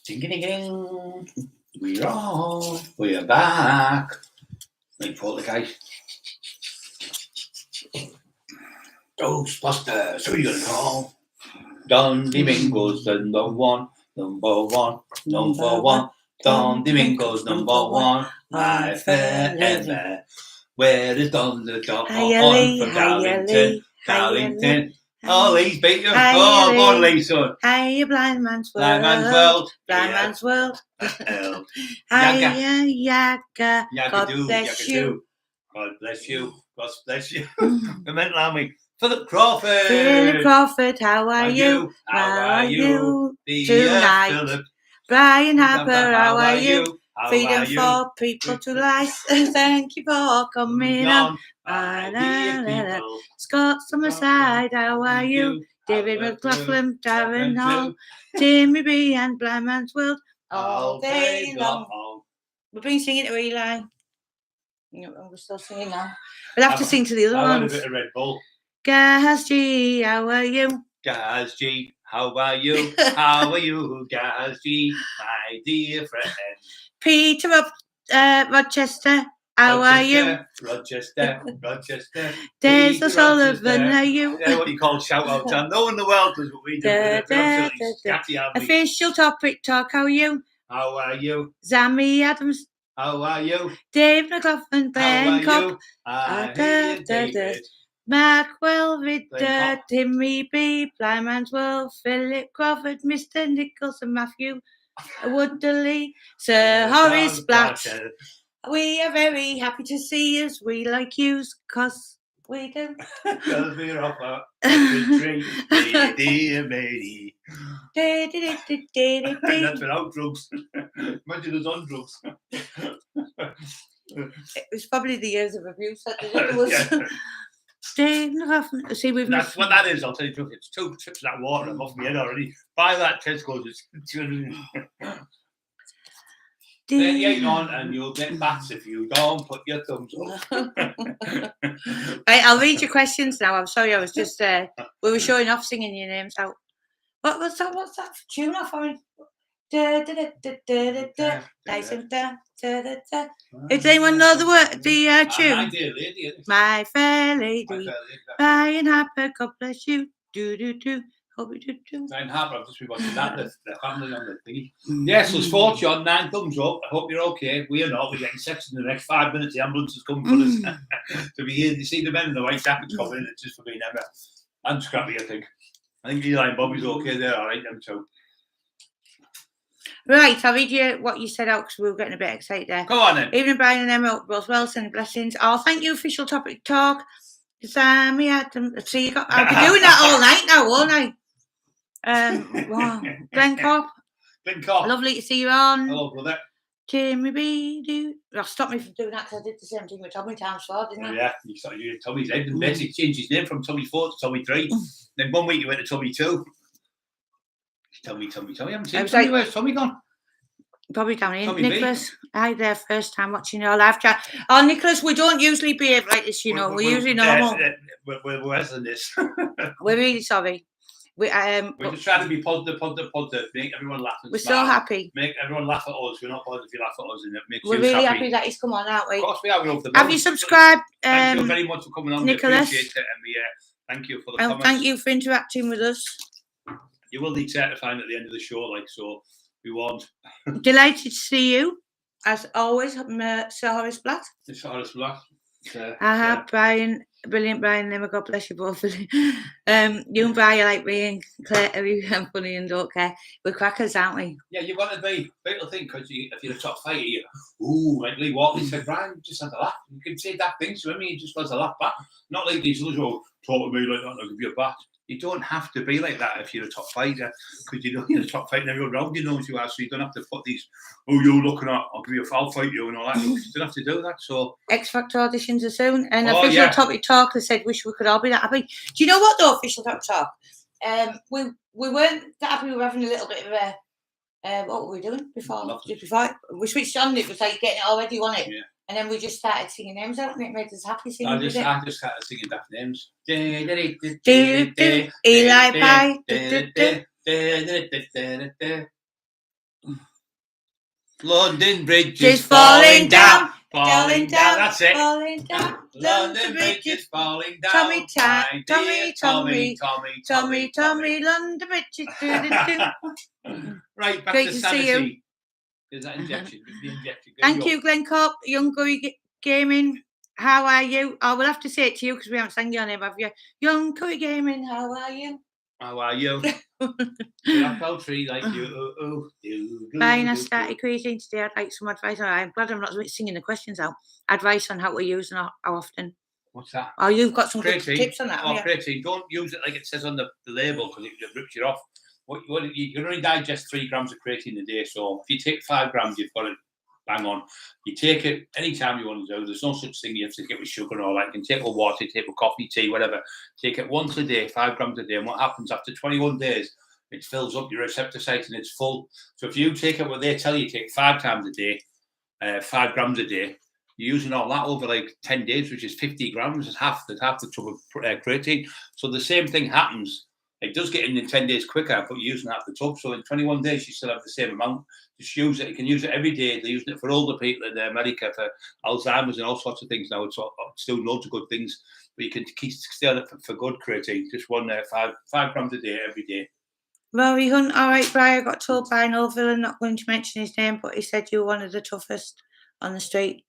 Ding-a-ding-a-ding. We're back. Make for the guys. Ghostbusters, who you gonna call? Don Domingo's the number one. Don Domingo's number one. My forever. Where is Don the Don from Darlington? Oh, Lee's beat you. Oh, go on, Lee, son. Hiya, blind man's world. Blind man's world. Blind man's world. Yaga. Hiya, yaga. Yaga God do, bless yaga you. do. God bless you. God bless you. We meant Lammy. Philip Crawford. Philip Crawford, how are you? How are you? Tonight. Philip. Brian Harper, how are you? How Freedom are you? for people to lie. Thank you for coming on. My dear people. Scott Summerside, how are you? David McLaughlin, Darren Hall, Timmy B and Blind Man's World all day long. We've been singing to Eli. We're still singing now. We'll have to sing to the other I've ones. had a bit of Red Bull. Gaz G, how are you? Gaz G, how are you? How are you, Gaz G, my dear friend? Peter of Rochester, how are you? Rochester. There's the Sullivan, are you? Yeah, what you call shout out time. No one in the world does what we do. Official topic talk, how are you? How are you? Zammy Adams. How are you? Dave McLaughlin, Glenn Cobb. David. Mark Welvid, Timmy B, Blind Man's World, Philip Crawford, Mr. Nicholson, Matthew Woodley, Sir Horace Blatt. We are very happy to see us. We like yous, cause we do. Cause we're off the tree, dear matey. That's without drugs. Imagine us on drugs. It was probably the years of abuse that did it to us. See, that's what that is. I'll tell you the truth. It's 2 trips of that water. I'm off my head already. Buy that Tesco's. It's 38 on, and you'll get bats if you don't put your thumbs up. Right, I'll read your questions now. I'm sorry, I was just we were showing off singing your names out. What was that? What's that tune off on? Does anyone know the word? The tune? My dear lady. My fair lady. Brian Harper, God bless you. Do. Hope you do. Brian Harper, I've just been watching that. The family on the thingy. Yes, there's 40 on, 9 thumbs up. I hope you're okay. We're not. We're getting sex in the next 5 minutes. The ambulance is coming for us. To be here, you see the men in the white jackets coming in. It's just for me, never. I'm scrappy, I think. I think Eli and Bobby's okay there. All right, them too. Right, I'll read you what you said out because we were getting a bit excited there. Go on then. Evening, Brian and Emma, Roswell, send blessings. Oh, thank you, official topic talk. Sammy Adams. See, I've been doing that all night now, won't I? Wow. Glenn Cobb. Lovely to see you on. Hello, brother. Jimmy B. Stop me from doing that because I did the same thing with Tommy times 4, didn't I? Yeah, you started doing Tommy's head and basically changed his name from Tommy 4 to Tommy 3. Then 1 week you went to Tommy 2. Tommy. I haven't seen Tommy. Where's Tommy gone? Probably down here. Tommy Nicholas, hi there, first time watching your live chat. Oh, Nicholas, we don't usually behave like this, you know. We're usually normal. We're worse than this. We're really sorry. We're just trying to be positive, make everyone laugh and we're smile. So happy. Make everyone laugh at us. We're not bothered if you laugh at us, and it makes we're really happy that he's come on, aren't we? Of course we are. We love the Have you subscribed? Thank you very much for coming on, Nicholas. We appreciate it, and we thank you for the comments. Thank you for interacting with us. You will need certifying at the end of the show, like so. We won't. Delighted to see you, as always, Sir Horace Blatt. Sir Horace Blatt. Brian, brilliant Brian, Emma, God bless you both. You and Brian like me and Claire are funny and don't care. We're crackers, aren't we? Yeah, you want to be. People think because if you're a top fighter, like Lee Walkley said, Brian just had a laugh. You can say that thing to him, he just wants a laugh back. Not like these others who talk to me like that, I'll give you a bat. You don't have to be like that if you're a top fighter, because you know you're a top fighter and everyone around you knows you are, so you don't have to put these, you're looking at, I'll give you a foul fight, you and all that. You don't have to do that. So X Factor auditions are soon, and official topic talk has said, wish we could all be that happy. Do you know what though, official topic talk? We weren't that happy. We were having a little bit of a, what were we doing before? We switched on, it was like getting it already, wasn't it? Yeah. And then we just started singing names out, and it made us happy singing. I just started singing daft names. Eli Pie. London Bridge Just is falling down. falling down, That's it. falling down. London Bridge is falling down. Tommy, My dear Tommy, Tommy. London Bridge is Right, back Great to to see sanity. There's that injection. The injection. Thank you, Glenn Cobb, Young Curry Gaming. How are you? I will have to say it to you because we haven't sang your name, have you? Young Curry Gaming, how are you? How are you? I fell tree like you. Fine, I started creating today. I'd like some advice. I'm glad I'm not singing the questions out. Advice on how to use and how often. What's that? Oh, you've got some good Creatine. tips on that. Oh, haven't you? creatine. Don't use it like it says on the label because it rips you off. You can only digest 3 grams of creatine a day. So if you take 5 grams, you've got it bang on. You take it anytime you want to do. There's no such thing you have to get with sugar and all that. You can take it with water, take it with coffee, tea, whatever. Take it once a day, 5 grams a day. And what happens after 21 days, it fills up your receptor sites and it's full. So if you take it what they tell you, take 5 times a day, 5 grams a day, you're using all that over like 10 days, which is 50 grams. It's half the tub of creatine. So the same thing happens. It does get in 10 days quicker, but you're using half the tub. So in 21 days, you still have the same amount. Just use it. You can use it every day. They're using it for older people in America for Alzheimer's and all sorts of things now. It's still loads of good things, but you can stay on it for good creatine. Just 5 grams a day every day. Rory Hunt, all right, Brian. I got told by Norville, I'm not going to mention his name, but he said you were one of the toughest on the street.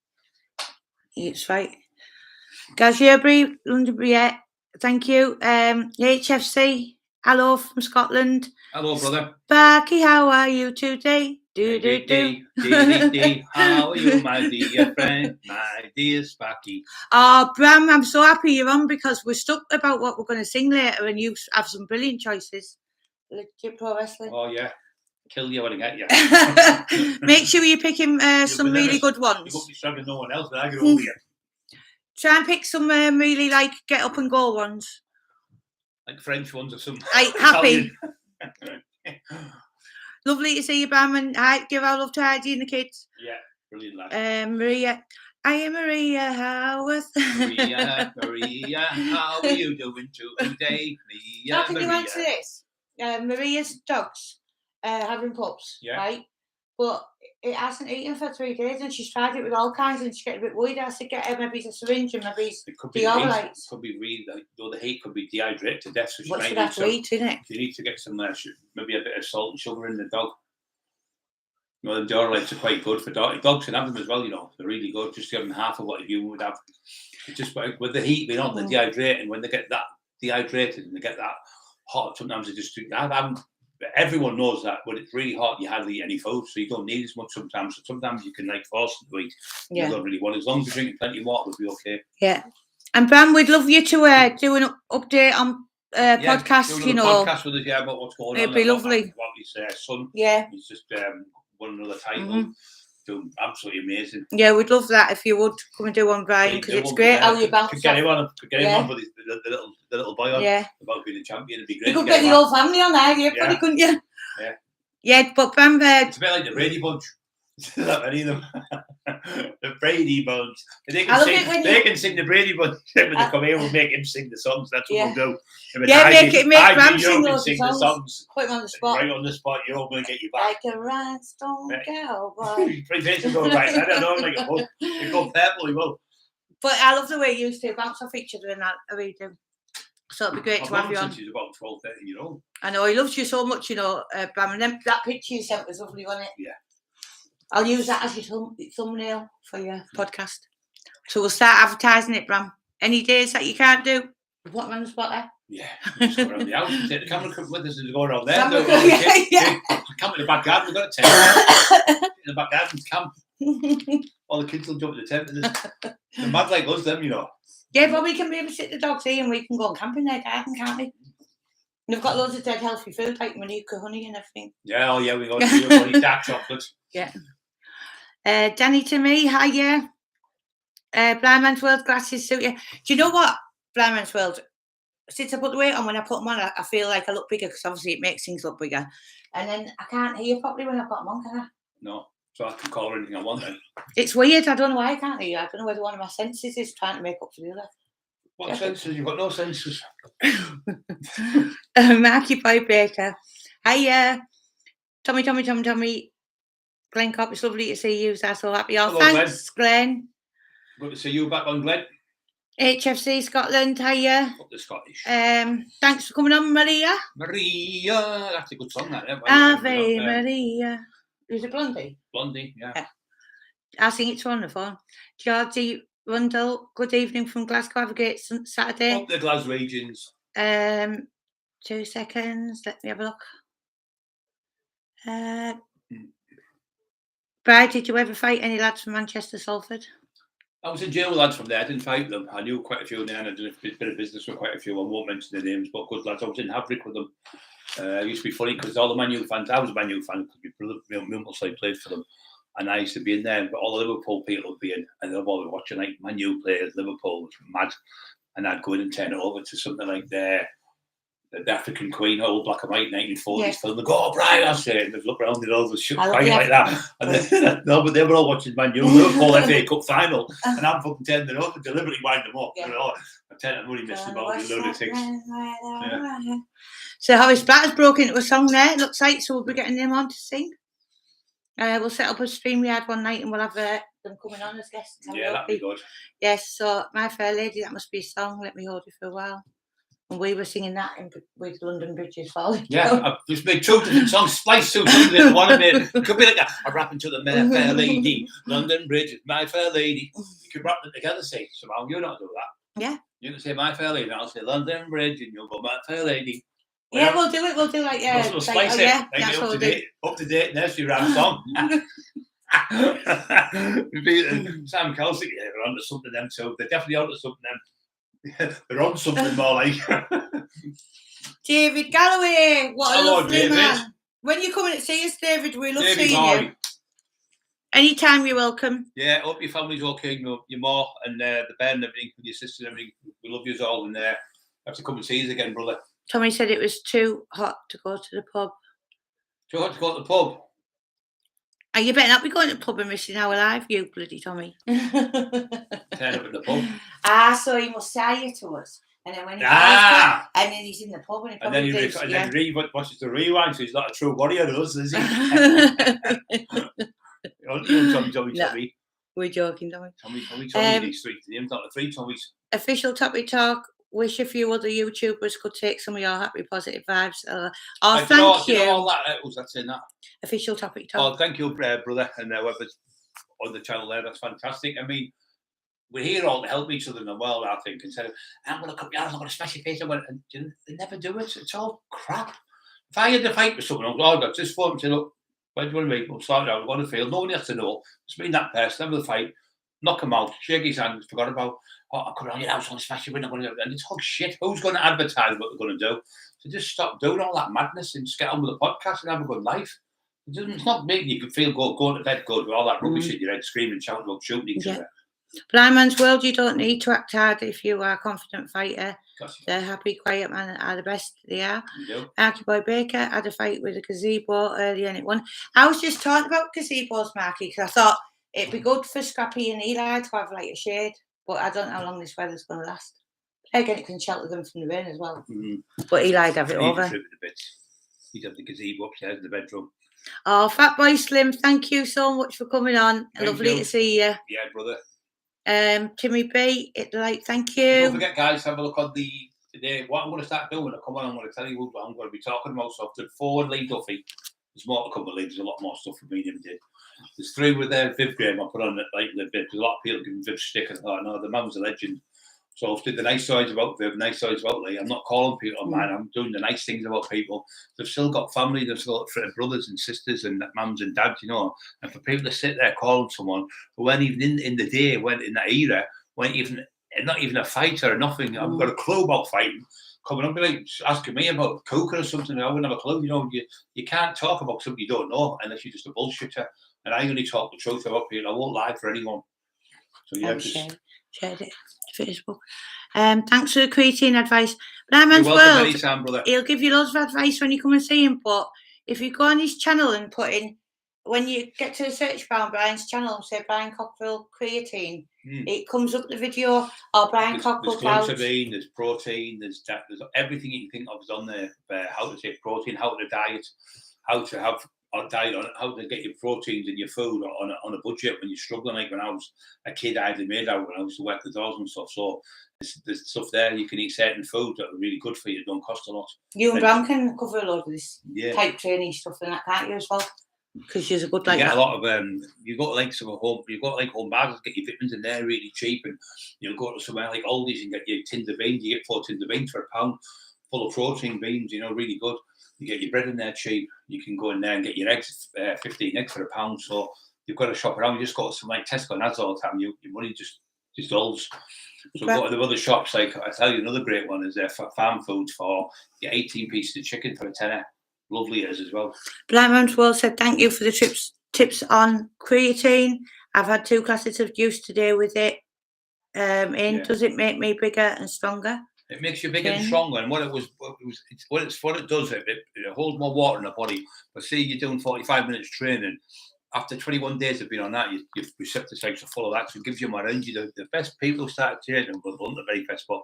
It's right. Gazier London, yeah, thank you. HFC, hello from Scotland. Hello, brother. Sparky, how are you today? How are you, my dear friend, my dear Sparky? Oh, Bram, I'm so happy you're on because we're stuck about what we're going to sing later, and you have some brilliant choices. Legit pro wrestling. Oh yeah, kill you when I get you. Make sure you pick him some really good ones. You won't be struggling no one else, but I get over you. Try and pick some really like get up and go ones. Like French ones or something. Happy. Lovely to see you, Bam, and give our love to Heidi and the kids. Yeah, brilliant lad. Maria. I am Maria Howarth. Maria, how are you doing today? How can you answer this? Maria's dogs having pups, right? But it hasn't eaten for 3 days, and she's tried it with all kinds, and she's getting a bit worried. I said, get her maybe a syringe and maybe dehydrate. Could be really, though the heat could be dehydrated to death. So she What's might that to eat, isn't it? You need to get some maybe a bit of salt and sugar in the dog. You know, the diuretics are quite good for dogs. Dogs can have them as well. You know, they're really good. Just give them half of what a human would have. It's just with the heat being on, they're dehydrating. When they get that dehydrated and they get that hot, sometimes they just everyone knows that when it's really hot, you hardly eat any food, so you don't need as much sometimes. So sometimes you can like force them to eat. You don't really want. As long as you're drinking plenty of water, we'll be okay. Yeah. And Bram, we'd love you to do an update on podcast. You know, podcast with us, about what's going on. It'd be lovely. What his son, he's just won another title. Doing absolutely amazing. Yeah, we'd love that if you would come and do one, Brian, because it's great how you bounce. Could get him on for the little boy on about being a champion. It'd be great. You could get the whole family on there, probably, couldn't you? Yeah. Yeah, but Bram, it's a bit like the Brady Bunch. There's not many of them. The Brady Bunch. They can sing the Brady Bunch. When they come here, we'll make him sing the songs. That's what we'll do. Make Bram sing those songs. Put him on the spot. Right on the spot, you're all going to get you back. Like a rhinestone cowboy. I don't know, like a book. You go purple, you will. But I love the way you used to bounce off each other and that. I really do. So it'd be great to have you on. Since she's about 12, 13 years old. I know, he loves you so much, you know, Bram. And then that picture you sent was lovely, wasn't it? Yeah. I'll use that as your thumbnail for your podcast. So we'll start advertising it, Bram. Any days that you can't do, what on the spot there? Yeah, just go around the house and take the camera with us and go around there. Come in the back garden, we've got a tent. In the back garden, camp. All the kids will jump in the tent. They're mad like us, them, you know. Yeah, but we can maybe sit the dogs here and we can go and camp in their garden, can't we? And they've got loads of dead healthy food like Manuka honey and everything. Yeah, we got dark chocolate. Yeah. Danny to me, hi, yeah. Blind Man's World glasses suit you. Do you know what, Blind Man's World? Since I put the weight on, when I put them on, I feel like I look bigger because obviously it makes things look bigger. And then I can't hear properly when I've got them on, can I? No, so I can call her anything I want then. It's weird. I don't know why I can't hear. I don't know whether one of my senses is trying to make up for the other. What senses? You've got no senses. Marky Boy Baker. Hiya. Tommy. Glenn Copp, it's lovely to see you. I'm so happy. Oh, Hello, thanks, Glenn. Good to see you back on, Glenn. HFC Scotland, hiya. Up the Scottish. Thanks for coming on, Maria. Maria, that's a good song, that. Ave Maria. Is it Blondie? Blondie, yeah. I'll sing it to her on the phone. Georgie Rundle, good evening from Glasgow. Have a great Saturday. Up the Glaswegians. 2 seconds. Let me have a look. Bride, did you ever fight any lads from Manchester, Salford? I was in jail with lads from there. I didn't fight them. I knew quite a few there, and I did a bit of business with quite a few. I won't mention their names, but good lads. I was in Havrick with them. It used to be funny because all the Man U fans, I was a Man U fan because my brother, Mumbleside, played for them. And I used to be in there, but all the Liverpool people would be in, and they'll always watching like Man U players, Liverpool, was mad. And I'd go in and turn it over to something like the African Queen, old black and white 1940s film. They go, oh, Brian, I say, and they'd look around and all the shit crying like that. And then, no, but they were all watching Man U, Liverpool FA Cup final, and I'm fucking turning it over, deliberately wind them up. Yeah. You know, I'm turning it, money missing about the lunatics. Yeah. So Horace Blatter's broke into a song there, it looks like, so we'll be getting them on to sing. We'll set up a stream we had one night and we'll have them coming on as guests. Yeah, that'd be good. Yes, so My Fair Lady, that must be a song, Let Me Hold You for a While. And we were singing that with London Bridges Falling. Yeah, I've just made 2 different songs, spliced 2 songs into one of it. It could be like a rapping to the My Fair Lady, London Bridges, My Fair Lady. You could rap them together, say, somehow. You're not doing that. Yeah. You can say My Fair Lady, and I'll say London Bridge, and you'll go My Fair Lady. Yeah, we'll do it. We'll do like we'll splice it. Yeah, that's what up to date nursery rap song. Sam Kelsey, yeah, they're onto something them too. They're definitely onto something. They're on something more like. David Galloway, what a lovely David. man. When you come in to see us, David, we love David seeing you. Anytime you're welcome. Yeah, hope your family's okay. Your ma and the Ben and everything, your sister and everything. We love you all, and have to come and see us again, brother. Tommy said it was too hot to go to the pub. Too hot to go to the pub? Oh, you better not be going to the pub and missing our live, you bloody Tommy. Turn up at the pub. So he must say it to us. And then when he and then he's in the pub and he probably then watches the rewind, so he's not a true warrior to us, is he? Tommy. We're joking, Tommy. Tommy, these 3 names, not the 3 Tommies. Official Topic Talk. Wish a few other YouTubers could take some of your happy, positive vibes. Thank you. All that, was that saying that? Official Topic Talk. Oh, thank you, brother, and whoever's on the channel there. That's fantastic. I mean, we're here all to help each other in the world, I think. Instead of, I'm going to come down, I'm going to smash your face. And they never do it. It's all crap. If I had to fight with someone, I'd just phone and say, look, where do you want to meet? We'll start out. We're going to field. Nobody has to know. Just me and that person, have the fight, knock him out, shake his hand, forgot about, I come around your house, I'm going to smash your window. And it's all shit. Who's going to advertise what they're going to do? So just stop doing all that madness and just get on with the podcast and have a good life. It's not making you feel going to bed good with all that rubbish in your head, screaming, shouting about shooting each other. Blind Man's World, you don't need to act hard if you are a confident fighter. The happy, quiet man are the best they are. Marky Boy Baker had a fight with a gazebo earlier and it won. I was just talking about gazebos, Marky, because I thought it'd be good for Scrappy and Eli to have like a shade, but I don't know how long this weather's going to last. Again, it can shelter them from the rain as well. But Eli'd have it over. He'd have the gazebo upstairs in the bedroom. Oh, Fat Boy Slim, thank you so much for coming on. Lovely to see you. Yeah, brother. Timmy B, thank you. Don't forget, guys, have a look on today. What I'm going to start doing, I'm going to tell you what I'm going to be talking about. So I've done 4 Lee Duffy. There's more to come with Lee. There's a lot more stuff for me than did. There's 3 with Viv Graham. I put on it like the Viv. There's a lot of people giving Viv stick. I thought, no, the man was a legend. So I've did the nice sides about Viv, nice sides about Lee. I'm not calling people on mine. I'm doing the nice things about people. They've still got family. They've still got brothers and sisters and mums and dads, you know. And for people to sit there calling someone who weren't even in the day, went in that era, not even a fighter or nothing. I've got a clue about fighting. Coming up, like asking me about coker or something, I wouldn't have a clue. You know, you can't talk about something you don't know unless you're just a bullshitter. And I only talk the truth about people. I won't lie for anyone. So yeah, shared it to Facebook. Thanks for the creatine advice. Blind Man's World, anytime, brother. He'll give you loads of advice when you come and see him. But if you go on his channel and put in when you get to the search bar on Brian's channel, say Brian Cockerill creatine, it comes up the video, or Brian Cockerill couch. There's glutamine, there's protein, there's everything you can think of is on there. How to take protein, how to diet, how to have a diet on it, how to get your proteins in your food on a budget when you're struggling. Like when I was a kid, I had made out when I used to work the doors and stuff. So there's stuff there. You can eat certain food that are really good for you. It don't cost a lot. You and Bram can cover a lot of this type training stuff and that, can't you, as well? Because you're a good like you get that. a lot of you got like some home, you've got like home bags, get your vitamins in there really cheap, and you'll go to somewhere like Aldi's and get your tins of beans. You get 4 tins of beans for £1, full of protein beans, really good. You get your bread in there cheap. You can go in there and get your eggs, 15 eggs for £1. So you've got to shop around. You just got to some like Tesco and that's all the time. Your money just doubles. So go to the other shops. Like I tell you, another great one is for farm foods for your 18 pieces of chicken for a tenner. Lovely it is as well. Blind World said thank you for the tips on creatine. I've had 2 glasses of juice today with it. Does it make me bigger and stronger? It makes you bigger and stronger. And what it does, it holds more water in the body. But see, you're doing 45 minutes training. After 21 days of being on that, your receptor sites are full of that, so it gives you more energy. The best people who started training were the very best, but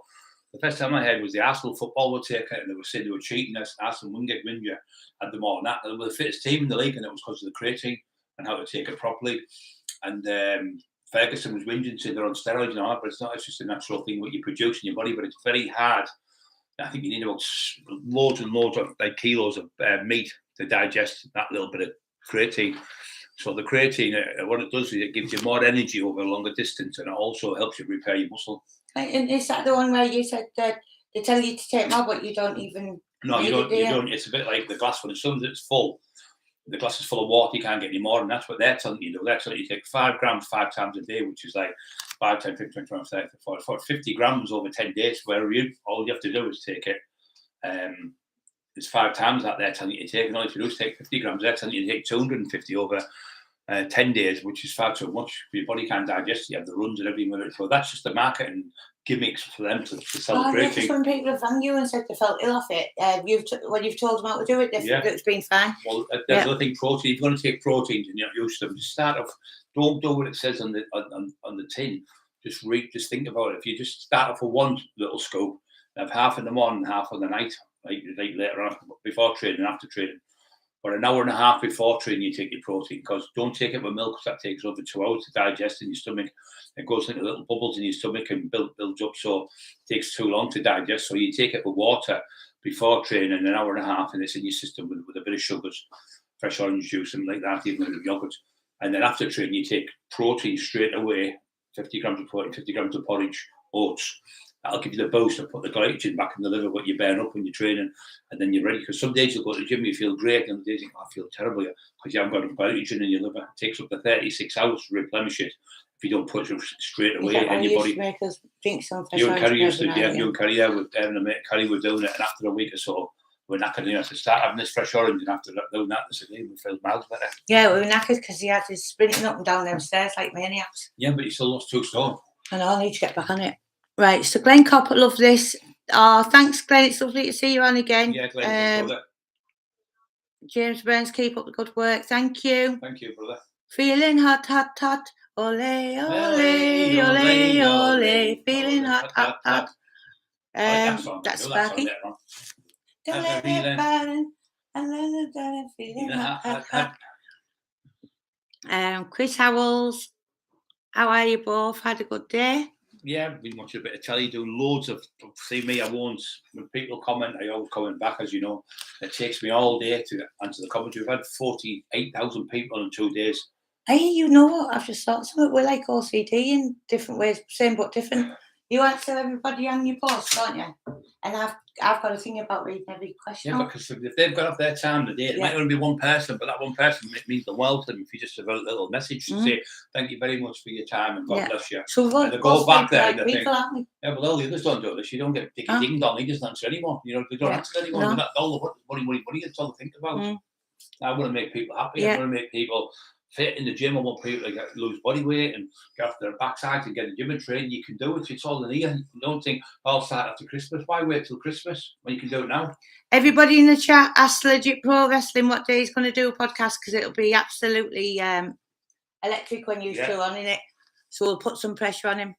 the first time I heard was the Arsenal football would take it, and they were saying they were cheating us. Arsenal wouldn't get Windsor had them all, and that they were the fittest team in the league, and it was because of the creatine and how to take it properly. And Ferguson was whinging, saying they're on steroids and all that, but it's not. It's just a natural thing what you produce in your body, but it's very hard. I think you need about loads and loads of like kilos of meat to digest that little bit of creatine. So the creatine, what it does is it gives you more energy over a longer distance, and it also helps you repair your muscle. And is that the one where you said that they tell you to take more, but you don't even? No, you don't. It's a bit like the glass when as soon as it's full, the glass is full of water. You can't get any more, and that's what they're telling you to do. They're telling you to take 5 grams 5 times a day, which is like 5, 10, 15, 20, 30, 40, 50 grams over 10 days. Where all you have to do is take it. It's 5 times that they're telling you to take, and all you have to do is take 50 grams. They're telling you to take 250 over 10 days, which is far too much. Your body can't digest it. You have the runs and everything with it. So that's just the marketing gimmicks for them to celebrate. Just when people have rang you and said they felt ill off it, when you've told them how to do it, it's been fine. Well, there's another thing, protein. If you're going to take proteins and you're not used to them, just start off. Don't do what it says on the tin. Just think about it. If you just start off with 1 little scoop, have half in the morning, half in the night, like later on, before training and after training. But an hour and a half before training, you take your protein, because don't take it with milk, because that takes over 2 hours to digest in your stomach. It goes into little bubbles in your stomach and builds up, so it takes too long to digest. So you take it with water before training, an hour and a half, and it's in your system with a bit of sugars, fresh orange juice, and like that, even a bit of yogurt. And then after training, you take protein straight away, 50 grams of protein, 50 grams of porridge, oats. That'll give you the boost to put the glycogen back in the liver, what you burn up when you're training, and then you're ready. Because some days you'll go to the gym, you feel great, and the days you go, I feel terrible because you haven't got enough glycogen in your liver. It takes up to 36 hours to replenish it if you don't put it straight away in your body. Make us drink some fresh you and Kerry used to, you and Kerry there with Erin and mate Kerry were doing it, and after a week or so, we're knackered. I said, start having this fresh orange, and after doing that, I said, we feel miles better. Yeah, we were knackered because he had to sprinting up and down them stairs like maniacs. Yeah, but he still lost 2 stone. I know, I need to get back on it. Right, so Glenn Copper, love this. Thanks, Glenn. It's lovely to see you on again. Yeah, Glenn, brother. James Burns, keep up the good work. Thank you. Thank you, brother. Feeling hot, hot, hot. Ole, ole, ole, ole. Feeling hot, hot, hot. That's Sparky. Feeling hot, hot, hot. Chris Howells, how are you both? Had a good day? Yeah, been watching a bit of telly, doing loads of. See me, I won't. When people comment, I always comment back, as you know. It takes me all day to answer the comments. We've had 48,000 people in 2 days. Hey, you know what? I've just thought something. We're like OCD in different ways, same but different. You answer everybody on your post, don't you? And I've got a thing about reading every question. Yeah, because if they've got off their time today, it might only be one person, but that one person means the world to them. If you just have a little message to say, thank you very much for your time and God bless you. So and they go back there like and they people, think, yeah, well, all the others don't do this. You don't get ding dong. He doesn't answer anymore. You know, they don't answer anyone. No. All the money, it's all to think about. I want to make people happy. I want to make people fit in the gym. I want people to lose body weight and get off their backsides and get a gym and train. You can do it. It's all in here. Don't think I'll start after Christmas. Why wait till Christmas when you can do it now? Everybody in the chat asked Legit Pro Wrestling what day he's going to do a podcast, because it'll be absolutely electric when you two on in it. So we'll put some pressure on him.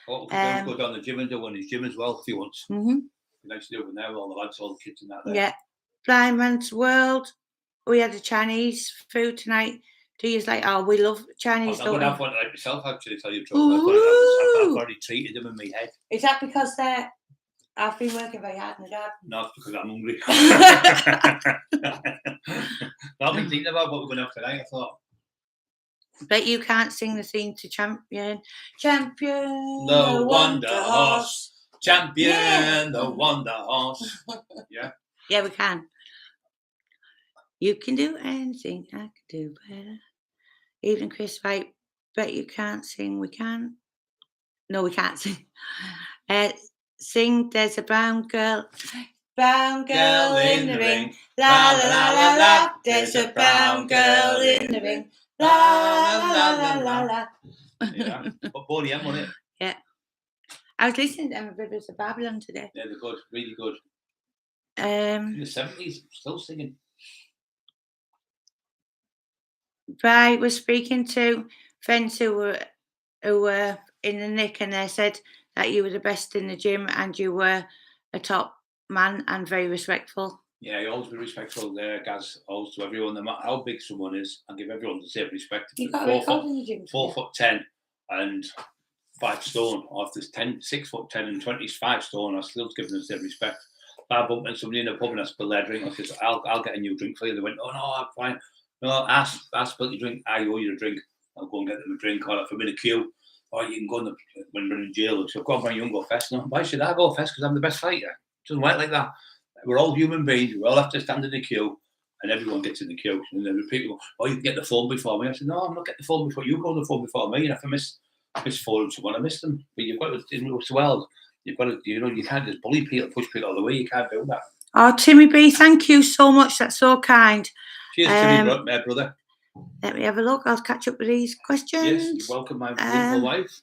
What we can do is go down the gym and do one in his gym as well if he wants. Mm-hmm. Nice to do it now, all the lads, all the kids and that. There. Yeah. Blind Man's World. We had a Chinese food tonight. 2 years later, we love Chinese. I'm going to have one like myself, actually, tell you the truth. I've already treated them in my head. Is that because I've been working very hard in the garden? No, it's because I'm hungry. I've been thinking about what we're going to have tonight, I thought. Bet you can't sing the theme to Champion. Champion, the Wonder Horse. Champion, the Wonder Horse. Yeah. Yeah, we can. You can do anything, I can do better. Even Chris White, bet you can't sing, we can. No, we can't sing. Sing, there's a brown girl in the ring. La la la la la, there's a brown girl in the ring. La la la la la. Yeah, but Boney M on it. Yeah. I was listening to them Rivers of Babylon today. Yeah, they're good, really good. In the 70s, still singing. I was speaking to friends who were in the nick, and they said that you were the best in the gym and you were a top man and very respectful. Yeah, you always be respectful there, Gaz, always to everyone, no matter how big someone is, and give everyone the same respect. You've got a record in the gym. 4'10" and 5 stone, or if there's 6'10" and 25 stone, I still give them the same respect. If I bump into somebody in a pub and I spill their drink, I said, I'll get a new drink for you. They went, oh no, I'm fine. No, I spilled your drink, I owe you a drink. I'll go and get them a drink, or if I'm in a queue, or you can go when we're in jail. So go on, Brian, you can go first. No, why should I go first? Because I'm the best fighter. It doesn't work like that. We're all human beings. We all have to stand in the queue, and everyone gets in the queue. And then people go, oh, you can get the phone before me. I said, no, I'm not getting the phone before you. Go on the phone before me. And if I miss phone someone, I miss them. But you've got to, in this world, you've got to, you can't just bully people, push people all the way. You can't do that. Oh, Timmy B, thank you so much. That's so kind. Cheers, Timmy, brother. Let me have a look. I'll catch up with these questions. Yes, you're welcome, my beautiful wife.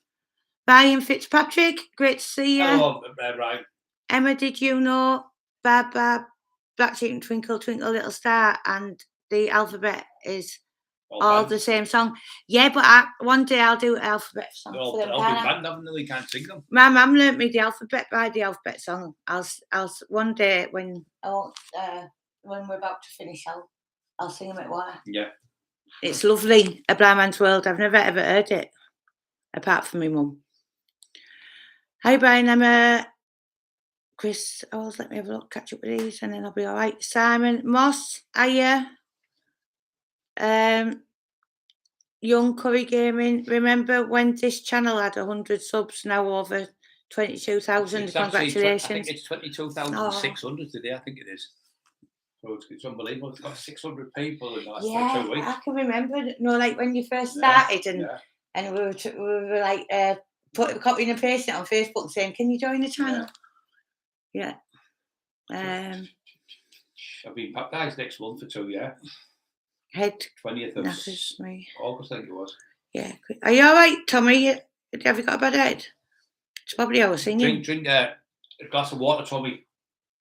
Ryan Fitzpatrick, great to see you. Hello, Ryan. Emma, did you know Baba, Black Chicken, Twinkle, Twinkle, Little Star, and the alphabet is all the same song? Yeah, but one day I'll do an alphabet song. They're all banned, haven't they? You can't sing them. My mum learnt me the alphabet by the alphabet song. I'll one day when we're about to finish, I'll sing them at one. Yeah. It's lovely, A Blind Man's World. I've never ever heard it, apart from my mum. Hi, Brian, Emma, Chris. Oh, let me have a look, catch up with these, and then I'll be all right. Simon Moss, hiya. Young Curry Gaming. Remember when this channel had 100 subs? Now over 22,000. Congratulations. I think it's 22,600 today. I think it is. So it's unbelievable. It's got 600 people in the last 2 weeks. I can remember. Like when you first started, and we were like copying and pasting it on Facebook and saying, "Can you join the channel?" Yeah. I've been baptised next month for 2 years. Head 20th of August, I think it was. Yeah. Are you all right, Tommy? Have you got a bad head? It's probably our singing. Drink a glass of water, Tommy.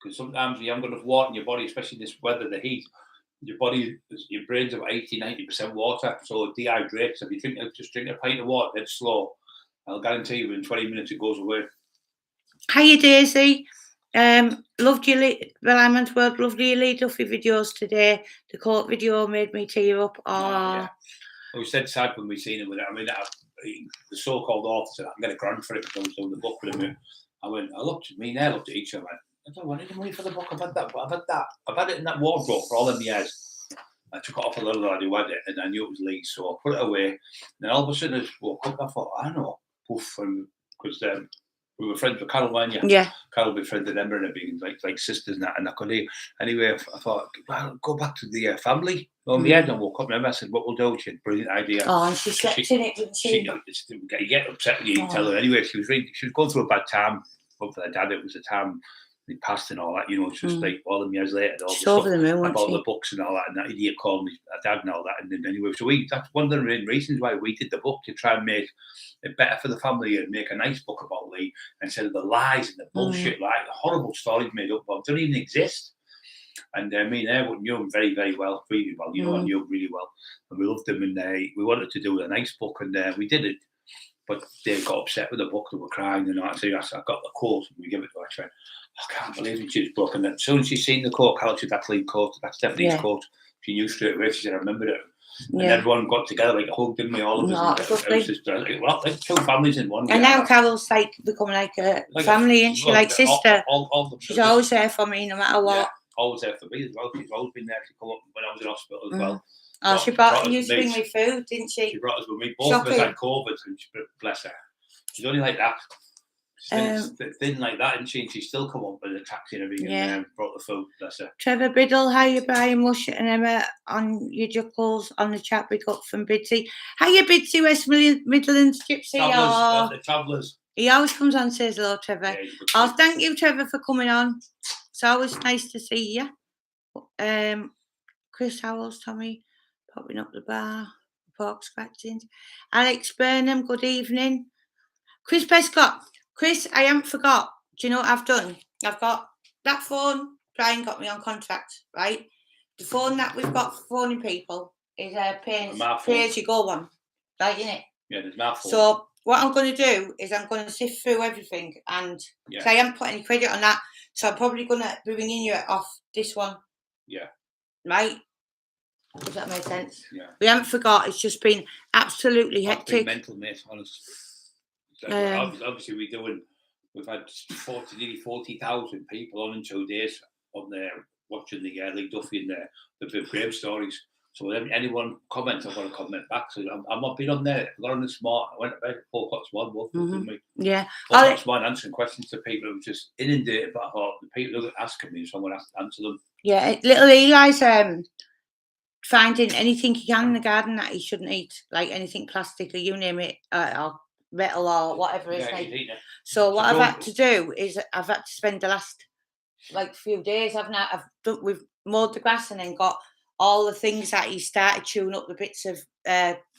Because sometimes you haven't got enough water in your body, especially in this weather, the heat. Your brain's about 80-90% water, so it dehydrates. If you just drink a pint of water, then slow. I'll guarantee you in 20 minutes it goes away. Hiya, Daisy. Loved your Blind Man's World, loved your Lee Duffy videos today. The court video made me tear up. Yeah. We said sad when we seen him with it. I mean, the so-called author said, I'm going to grant for it because I was doing the book with him. I looked at each other. I don't want any money for the book. I've had that. I've had it in that wardrobe for all them years. I took it off a little lad who had it, and I knew it was Lee, so I put it away. And then all of a sudden, I woke up. I thought, I know, poof, because we were friends with Carol, weren't you? Yeah. Carol befriended Emma and being like sisters and that. And I could hear. Anyway, I thought, well, go back to the family. And I woke up and Emma said, what we'll do? She had a brilliant idea. Oh, and she slept in it, didn't she? You get upset when you tell her. Anyway, she was going through a bad time. But for her dad, it was a time He passed and all that, you know. It's just like all them years later, all the She's stuff over the moon, about wasn't the books and all that, and that idiot called me a dad and all that. And then anyway, so that's one of the main reasons why we did the book, to try and make it better for the family and make a nice book about Lee instead of the lies and the bullshit, like the horrible stories made up about don't even exist. And me and Airwood knew him very, very well, really well. You know, I knew him really well, and we loved him. And we wanted to do a nice book, and we did it. But they got upset with the book. They were crying, and I said, "I got the quote," and we give it to her. She went, "I can't believe it." She was broken. And as soon as she seen the quote, Carol said, "That's Lee's quote. That's Stephanie's quote." She knew straight away. She said, "I remembered it." And everyone got together, like a hug, didn't we? All of us. It was just well, like two families in one. And now Carol's like become like a family, and she like sister. She's always there for me, no matter what. Yeah, always there for me as well. She's always been there to come up when I was in hospital as well. Oh, she used to bring me food, didn't she? She brought us with me. Both of us had COVID, and bless her. She's only like that. Thin like that, and she's still come up with the taxi and everything, and brought the food. Bless her. Trevor Biddle, hiya Brian Mush and Emma on your juckles on the chat we got from Bidsy. Hiya Bidsy, West Midlands Gypsy. The travellers. He always comes on and says hello, Trevor. Yeah, thank you, Trevor, for coming on. It's always nice to see you. Chris Howells, Tommy, popping up the bar, pork scratchings. Alex Burnham, good evening. Chris Prescott. Chris, I haven't forgot. Do you know what I've done? I've got that phone. Brian got me on contract, right? The phone that we've got for phoning people is a pay-as-you-go one, right, innit? Yeah, there's my phone. So what I'm going to do is I'm going to sift through everything, and I haven't put any credit on that, so I'm probably going to be ringing you off this one. Yeah. Right? Does that make sense? Yeah. We haven't forgot. It's just been absolutely hectic. Been mental, mate, honest. Obviously, we've had nearly 40,000 people on in 2 days on there watching the Lee Duffy and the brave stories. So anyone comments, I've got to comment back. So I'm not been on there. I got on the smart. I went to bed at 4 o'clock this morning, didn't we? Yeah. 4 o'clock this morning, answering questions to people who were just inundated. But I thought the people who are asking me, so I'm going to answer them. Yeah, little Eli's finding anything he can in the garden that he shouldn't eat, like anything plastic or you name it, or metal or whatever it is. So what I've had to do is I've had to spend the last few days, haven't I? We've mowed the grass and then got all the things that he started chewing up, the bits of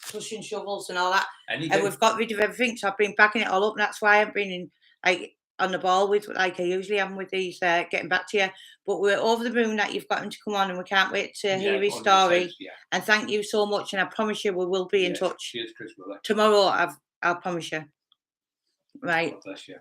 crushing shovels and all that. And we've got rid of everything. So I've been backing it all up, and that's why I haven't been on the ball with like I usually am with these getting back to you. But we're over the moon that you've got him to come on, and we can't wait to hear his story. Yeah. And thank you so much, and I promise you we will be in touch. Cheers, Chris. Tomorrow, I'll promise you. Right. God bless you.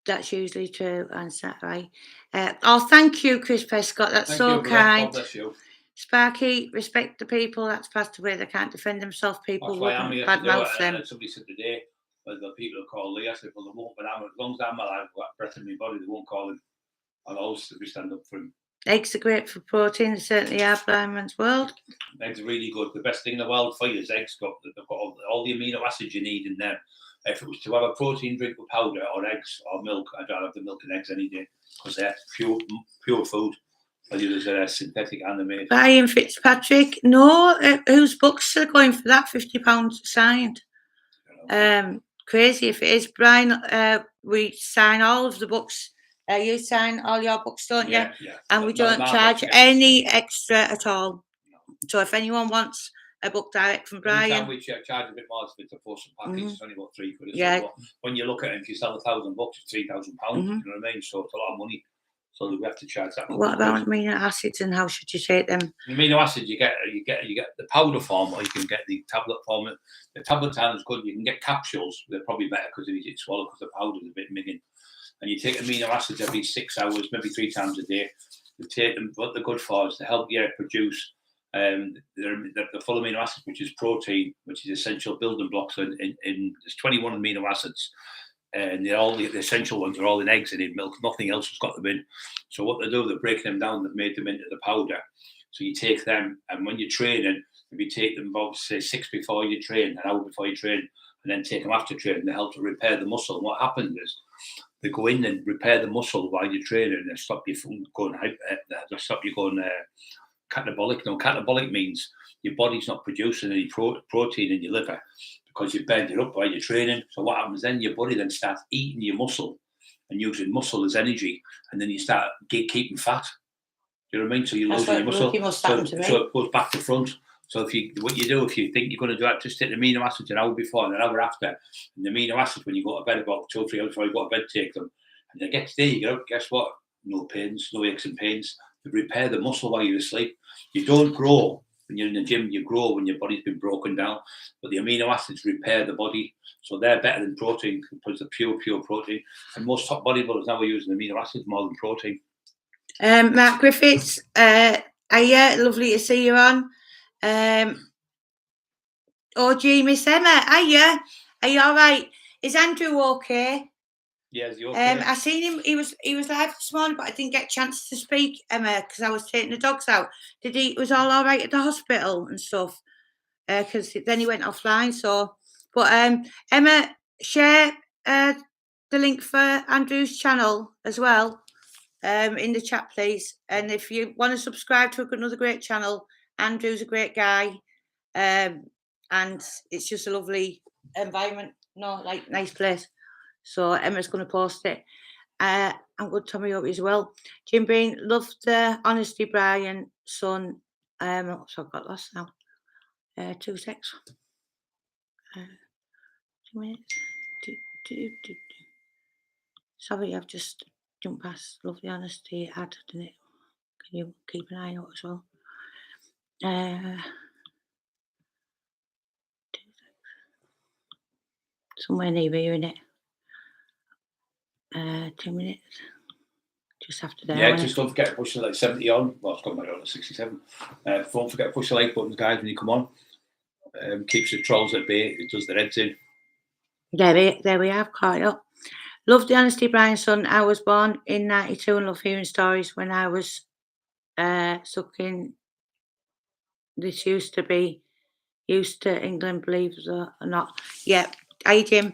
That's usually true, and right. Thank you, Chris Prescott. That's so kind. God bless you. Sparky, respect the people that's passed away. They can't defend themselves. People wouldn't badmouth them. Somebody said today, the people who call Lee, I said, well, they won't, but as long as I'm alive, I've got breath in my body, they won't call him. I'll always stand up for him. Eggs are great for protein. They certainly are, Blind Man's World. Eggs are really good. The best thing in the world for you is eggs. They've got all the amino acids you need in them. If it was to have a protein drink with powder or eggs or milk, I'd rather have the milk and eggs any day because they're pure food. Whether there's synthetic and they're made. Brian Fitzpatrick, no, whose books are going for that £50 signed? Crazy if it is, Brian. We sign all of the books. You sign all your books, don't you? Yeah. And we don't charge any extra at all. So if anyone wants a book direct from Brian, we charge a bit more to post some packages. It's only about £3. Yeah. So when you look at it, if you sell 1,000 books, it's £3,000. You know what I mean? So it's a lot of money. So we have to charge that. What about amino acids and how should you take them? Amino acids, you get the powder form, or you can get the tablet form. The tablet sounds good. You can get capsules. They're probably better because they're easy to swallow because the powder's a bit migging. And you take amino acids every 6 hours, maybe 3 times a day. You take them. What they're good for is to help you produce the full amino acids, which is protein, which is essential building blocks. In there's 21 amino acids. And they're all the essential ones are all in eggs and in milk. Nothing else has got them in. So what they do, they're breaking them down. They've made them into the powder. So you take them, and when you're training, if you take them about say 6 before you train, an hour before you train, and then take them after training, they help to repair the muscle. And what happens is they go in and repair the muscle while you're training, and they stop you from going. They stop you going catabolic. No, catabolic means your body's not producing any protein in your liver because you burned it up while you're training. So what happens then? Your body then starts eating your muscle and using muscle as energy, and then you start keeping fat. Do you know what I mean? So you're losing your muscle. So it goes back to front. So if you think you're going to do that, just take the amino acids an hour before and an hour after. And the amino acids, when you go to bed about 2 or 3 hours before you go to bed, take them. And the next day you get up, guess what? No pains, no aches and pains. They repair the muscle while you're asleep. You don't grow when you're in the gym. You grow when your body's been broken down. But the amino acids repair the body. So they're better than protein because they're pure protein. And most top bodybuilders now are using amino acids more than protein. Mark Griffiths, hiya, lovely to see you on. OG Miss Emma, hiya, are you all right? Is Andrew okay? Yeah, is he okay? I seen him. He was live this morning, but I didn't get a chance to speak, Emma, because I was taking the dogs out. Was all right at the hospital and stuff? Because then he went offline. So, but Emma, share the link for Andrew's channel as well. In the chat, please. And if you want to subscribe to another great channel, Andrew's a great guy, and it's just a lovely environment. Nice place. So Emma's going to post it. I'm good, Tommy, hope as well. Jim Breen, love the honesty, Brian, son. So I've got lost now. 2 seconds. 2 minutes. Sorry, I've just jumped past. Love the honesty, ad, didn't it? Can you keep an eye out as well? 2 seconds. Somewhere near here, innit? 2 minutes. Just after that. Yeah, just don't forget to push the like 70 on. Well, it's got my on at 67. Don't forget to push the like buttons, guys, when you come on. Keeps the trolls at bay. It does the heads in. There we have, caught up. Love the honesty, Brian, son. I was born in 92 and love hearing stories when I was sucking. This used to be used to England, believe it or not. Yeah, hi, Jim.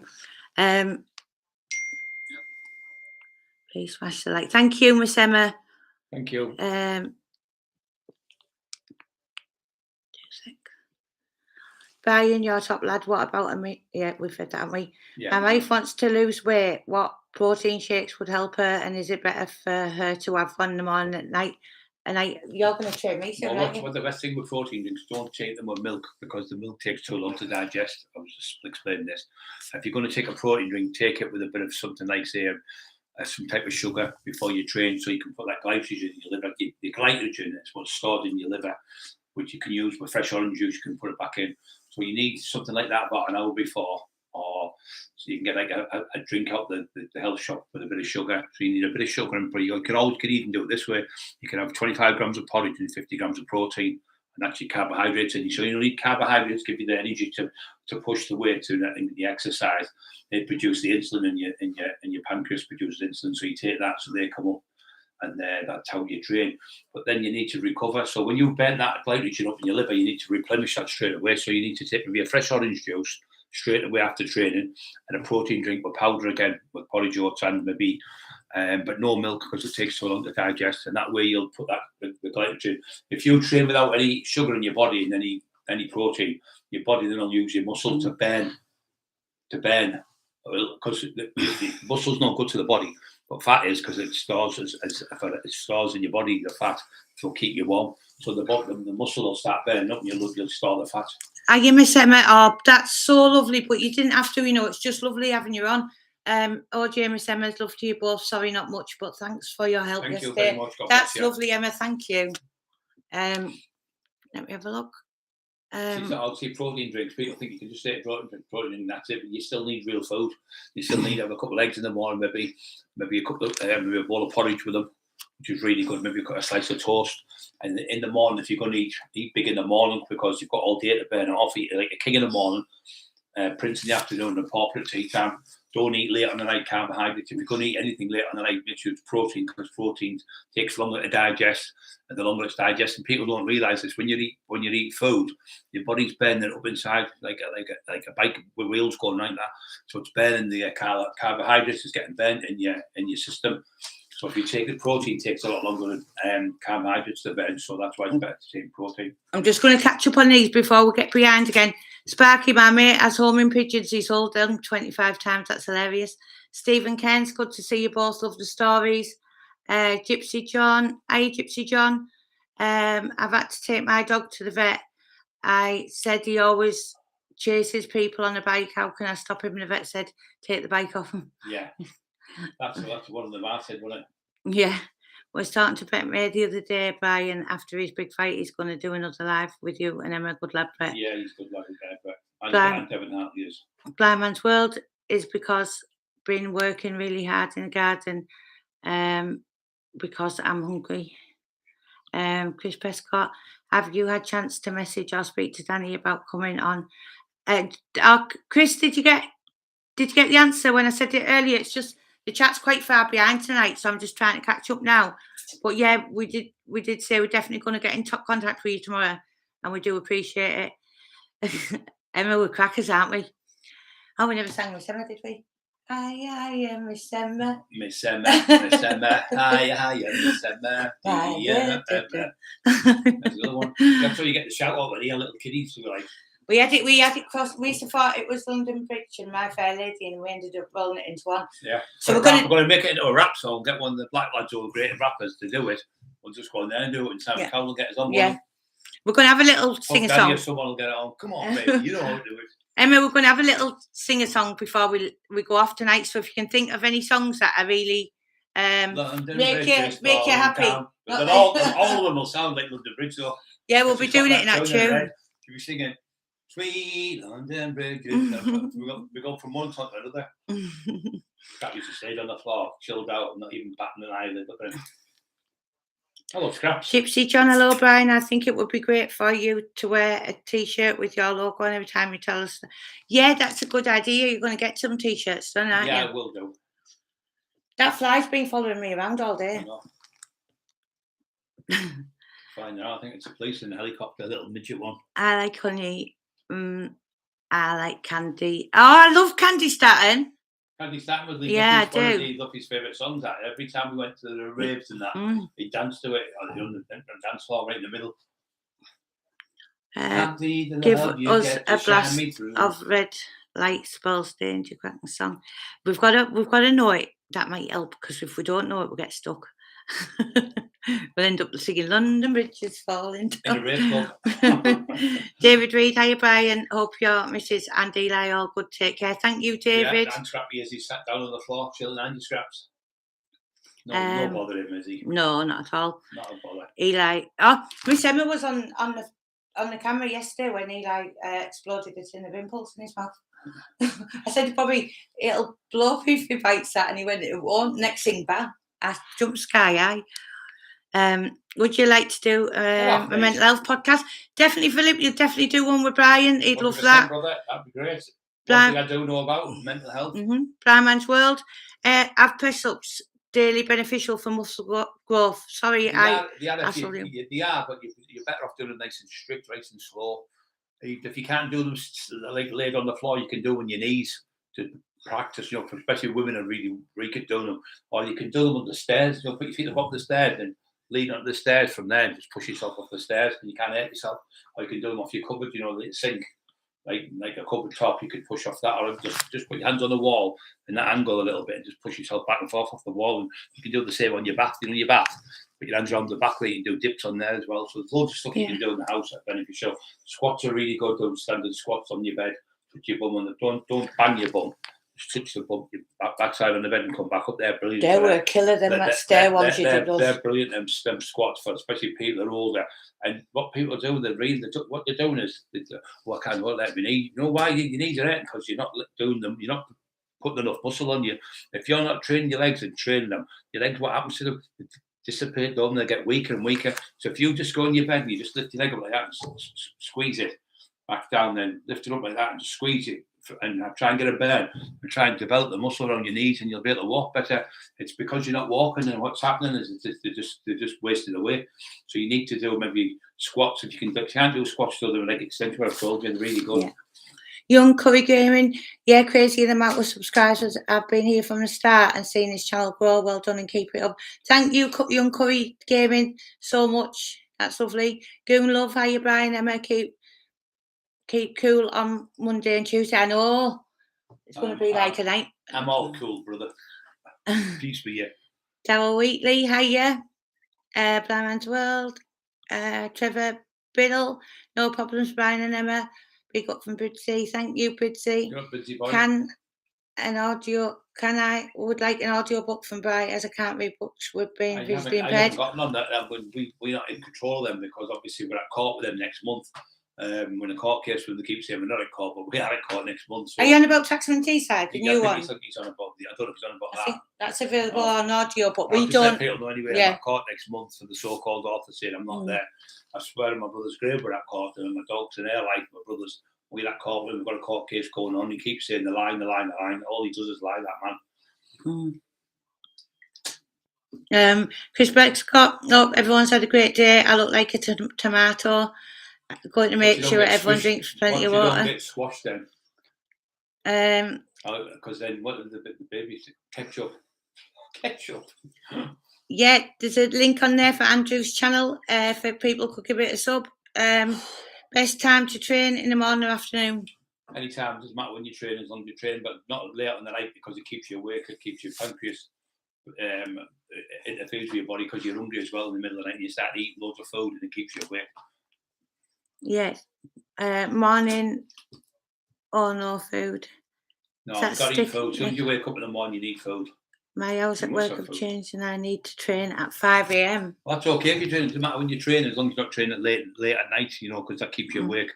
Please smash the like. Thank you, Miss Emma. Thank you. 2 seconds. Brian, you're top lad. What about me? Yeah, we've said that, haven't we? Yeah. My wife wants to lose weight. What protein shakes would help her? And is it better for her to have one in the morning at night? And you're going to train me soon, aren't you? Well, the best thing with protein drinks, don't take them with milk because the milk takes too long to digest. I was just explaining this. If you're going to take a protein drink, take it with a bit of something like, say, some type of sugar before you train, so you can put that glycogen in your liver. The glycogen is what's stored in your liver, which you can use with fresh orange juice. You can put it back in. So you need something like that about an hour before, or so you can get like a drink out the health shop with a bit of sugar. So you need a bit of sugar, and you can even do it this way. You can have 25 grams of porridge and 50 grams of protein, and actually carbohydrates in you. So you need carbohydrates give you the energy to push the weight to the exercise. They produce the insulin in your pancreas produces insulin. So you take that, so they come up, and that's how you train. But then you need to recover. So when you burn that glycogen up in your liver, you need to replenish that straight away. So you need to take maybe a fresh orange juice straight away after training, and a protein drink with powder again, with porridge oats and maybe, but no milk because it takes so long to digest. And that way you'll put that the glycogen. If you train without any sugar in your body and any protein, your body then will use your muscle to burn. Because the muscle's not good to the body, but fat is because it stores it stores in your body the fat to keep you warm. So the muscle will start burning up, and you'll store the fat. I give Miss Emma, oh, that's so lovely, but you didn't have to, it's just lovely having you on. OJ, Miss Emma's love to you both. Sorry, not much, but thanks for your help yesterday. Thank you very much. God that's lovely, Emma. Thank you. Let me have a look. Obviously, protein drinks. People think you can just take protein and that's it, but you still need real food. You still need to have a couple of eggs in the morning, maybe a couple of maybe a bowl of porridge with them, which is really good. Maybe a slice of toast. And in the morning, if you're going to eat big in the morning because you've got all day to burn it off, eat like a king in the morning, Prince in the afternoon, and pauper at tea time. Don't eat late on the night carbohydrates. If you're going to eat anything late on the night, make sure it's protein, because protein takes longer to digest, and the longer it's digested, people don't realise this. When you eat food, your body's burning it up inside like a bike with wheels going like that. So it's burning the carbohydrates. It's getting burnt in your system. So if you take the protein, it takes a lot longer than carbohydrates to burn. So that's why it's better to take protein. I'm just going to catch up on these before we get behind again. Sparky, my mate, has homing pigeons. He sold them 25 times. That's hilarious. Stephen Kent's good to see you both. Love the stories. Gypsy John. Hi, Gypsy John. I've had to take my dog to the vet. I said he always chases people on a bike. How can I stop him? And the vet said, take the bike off him. Yeah. That's one of them I said, wasn't it? Yeah. We're starting to bet me the other day, Brian, after his big fight, he's going to do another live with you and Emma. Good lad, Brett. Yeah, he's good lad, Brett. And Devin Hartley is. Blind Man's World is because been working really hard in the garden because I'm hungry. Chris Prescott, have you had a chance to message or speak to Danny about coming on? Chris, did you get the answer when I said it earlier? It's just the chat's quite far behind tonight, so I'm just trying to catch up now. But yeah, we did say we're definitely going to get in top contact with you tomorrow, and we do appreciate it. Emma, we're crackers, aren't we? Oh, we never sang Miss Emma, did we? Hi, Miss Emma. Miss Emma, Miss Emma. Hi, Miss Emma. That's another one. That's where you get the shout out when you're little kiddies. So like, we had it crossed. We used to thought it was London Bridge and My Fair Lady, and we ended up rolling it into one. Yeah. So we're going to make it into a rap song. Get one of the black lads who are great rappers to do it. We'll just go in there and do it, and Sam Cowell will get us on. Yeah. We're going to have a little sing-a-song. If someone will get it on. Come on, baby. You know how to do it. Emma, we're going to have a little sing-a-song before we go off tonight. So if you can think of any songs that are really make you happy. All of them will sound like London Bridge, though. Yeah, we'll be doing it in that tune. You'll be singing Sweet London Bridge. we go from one song to another. Scrap used to stay on the floor, chilled out, and not even batting an eyelid. Hello, Scrap. Gypsy John, hello, Brian. I think it would be great for you to wear a T-shirt with your logo on every time you tell us. Yeah, that's a good idea. You're going to get some T-shirts done, aren't you? Yeah, I will do. That fly's been following me around all day. Fine, I think it's a police in a helicopter, a little midget one. I like honey. I like candy. Oh, I love Candy Staten. Candy Staten was one of Luffy's favourite songs. That every time we went to the raves and that, he danced to it on the dance floor right in the middle. Give us a blast of red light spells danger cracking song. We've got to know it. That might help, because if we don't know it, we'll get stuck. We'll end up singing London Bridge is falling down. In a rave club. David Reid, hiya Brian. Hope your Mrs. and Eli all good. Take care. Thank you, David. Yeah, and Scrappy as he sat down on the floor chilling and Scraps. No bother him, is he? No, not at all. Not a bother. Eli. Oh, Miss Emma was on the camera yesterday when Eli exploded it in the pimples in his mouth. I said probably it'll blow up if he bites that, and he went, it won't. Next thing, bam, I jumped sky high. Would you like to do a mental health podcast? Definitely, Philip. You'll definitely do one with Brian. He'd love that. Brother, that'd be great. One thing I do know about mental health. Blind Man's World. Have press-ups daily beneficial for muscle growth. Sorry, they are, but you're better off doing it nice and strict, nice and slow. If you can't do them like laid on the floor, you can do them on your knees to practice. You know, especially women are really weak at doing them. Or you can do them on the stairs. You know, put your feet up the stairs and lean on the stairs from there and just push yourself off the stairs, and you can't hurt yourself. Or you can do them off your cupboard, you know, like a sink, like a cupboard top. You could push off that, or just put your hands on the wall in that angle a little bit and just push yourself back and forth off the wall. And you can do the same on your bath. You know, your bath, put your hands around the back, you can do dips on there as well. So there's loads of stuff you can do in the house that's beneficial. Squats are really good. Do standard squats on your bed. Put your bum on the don't bang your bum. Just touch the bum, your backside on the bed and come back up there. Brilliant. They were a killer, them that stair ones you did. They're brilliant, them squats, for especially people that are older. And what people do, what they're doing is, I can't let me knee. You know why your knees are hurting? Because you're not doing them, you're not putting enough muscle on you. If you're not training your legs and training them, your legs, what happens to them? They dissipate, don't they? They get weaker and weaker. So if you just go in your bed and you just lift your leg up like that and squeeze it back down, then lift it up like that and just squeeze it. And try and get a burn and try and develop the muscle around your knees, and you'll be able to walk better. It's because you're not walking, and what's happening is they're just wasting away. So you need to do maybe squats. If you can't do squats, do the leg extension. I've told you, they're really good. Young Curry Gaming, yeah, crazy the amount of subscribers. I've been here from the start and seen this channel grow. Well done and keep it up. Thank you, Young Curry Gaming, so much. That's lovely. Goon love, how you, Brian? Emma, keep cool on Monday and Tuesday. I know it's going to be like a night. I'm all cool, brother. Peace be you. Daryl Wheatley, hiya. Blind Man's World. Trevor Biddle, no problems, Brian and Emma. Big up from Bridgsea. Thank you, Bridgsea. You're a busy boy. I would like an audio book from Brian, as I can't read books with being visually impaired. I haven't got none that we're not in control of them, because obviously we're at court with them next month. When a court case with them, they keep saying we're not at court, but we are at court next month. So are you on about Taxman Teesside, the new one? He's on about I don't know if he's on about that. I think that's available on audio, but we don't. Let people know anyway. I'm at court next month for the so-called author saying I'm not there. I swear on my brother's grave we're at court, and my dog's in air like my brother's. We're at court. We've got a court case going on. He keeps saying the line. All he does is lie, that man. Chris Beckscott, nope, everyone's had a great day. I look like a tomato. I'm going to make sure everyone drinks plenty of water. Don't get squashed then. Because then what the babies ketchup. Yeah, there's a link on there for Andrew's channel for people who give it a sub. Best time to train in the morning or afternoon? Anytime, doesn't matter when you train, as long as you train, but not late in the night, because it keeps you awake, it keeps your pancreas interferes with your body, because you're hungry as well in the middle of the night and you start eating loads of food and it keeps you awake. Yes. Morning or no food? No, you've got to eat food. As soon as you wake up in the morning, you need food. My hours at work have changed and I need to train at 5 a.m. Well, that's okay if you train. It doesn't matter when you train, as long as you're not training late at night, because that keeps you awake,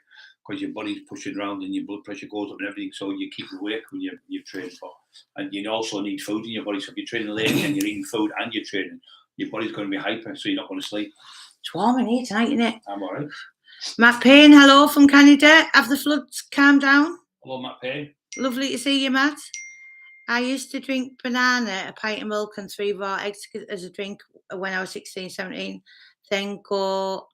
because your body's pushing around and your blood pressure goes up and everything, so you keep awake when you train. And you also need food in your body, so if you're training late and you're eating food and you're training, your body's going to be hyper, so you're not going to sleep. It's warm in here tonight, isn't it? I'm all right. Matt Payne, hello from Canada. Have the floods calmed down? Hello, Matt Payne. Lovely to see you, Matt. I used to drink banana, a pint of milk and 3 raw eggs as a drink when I was 16, 17. Then go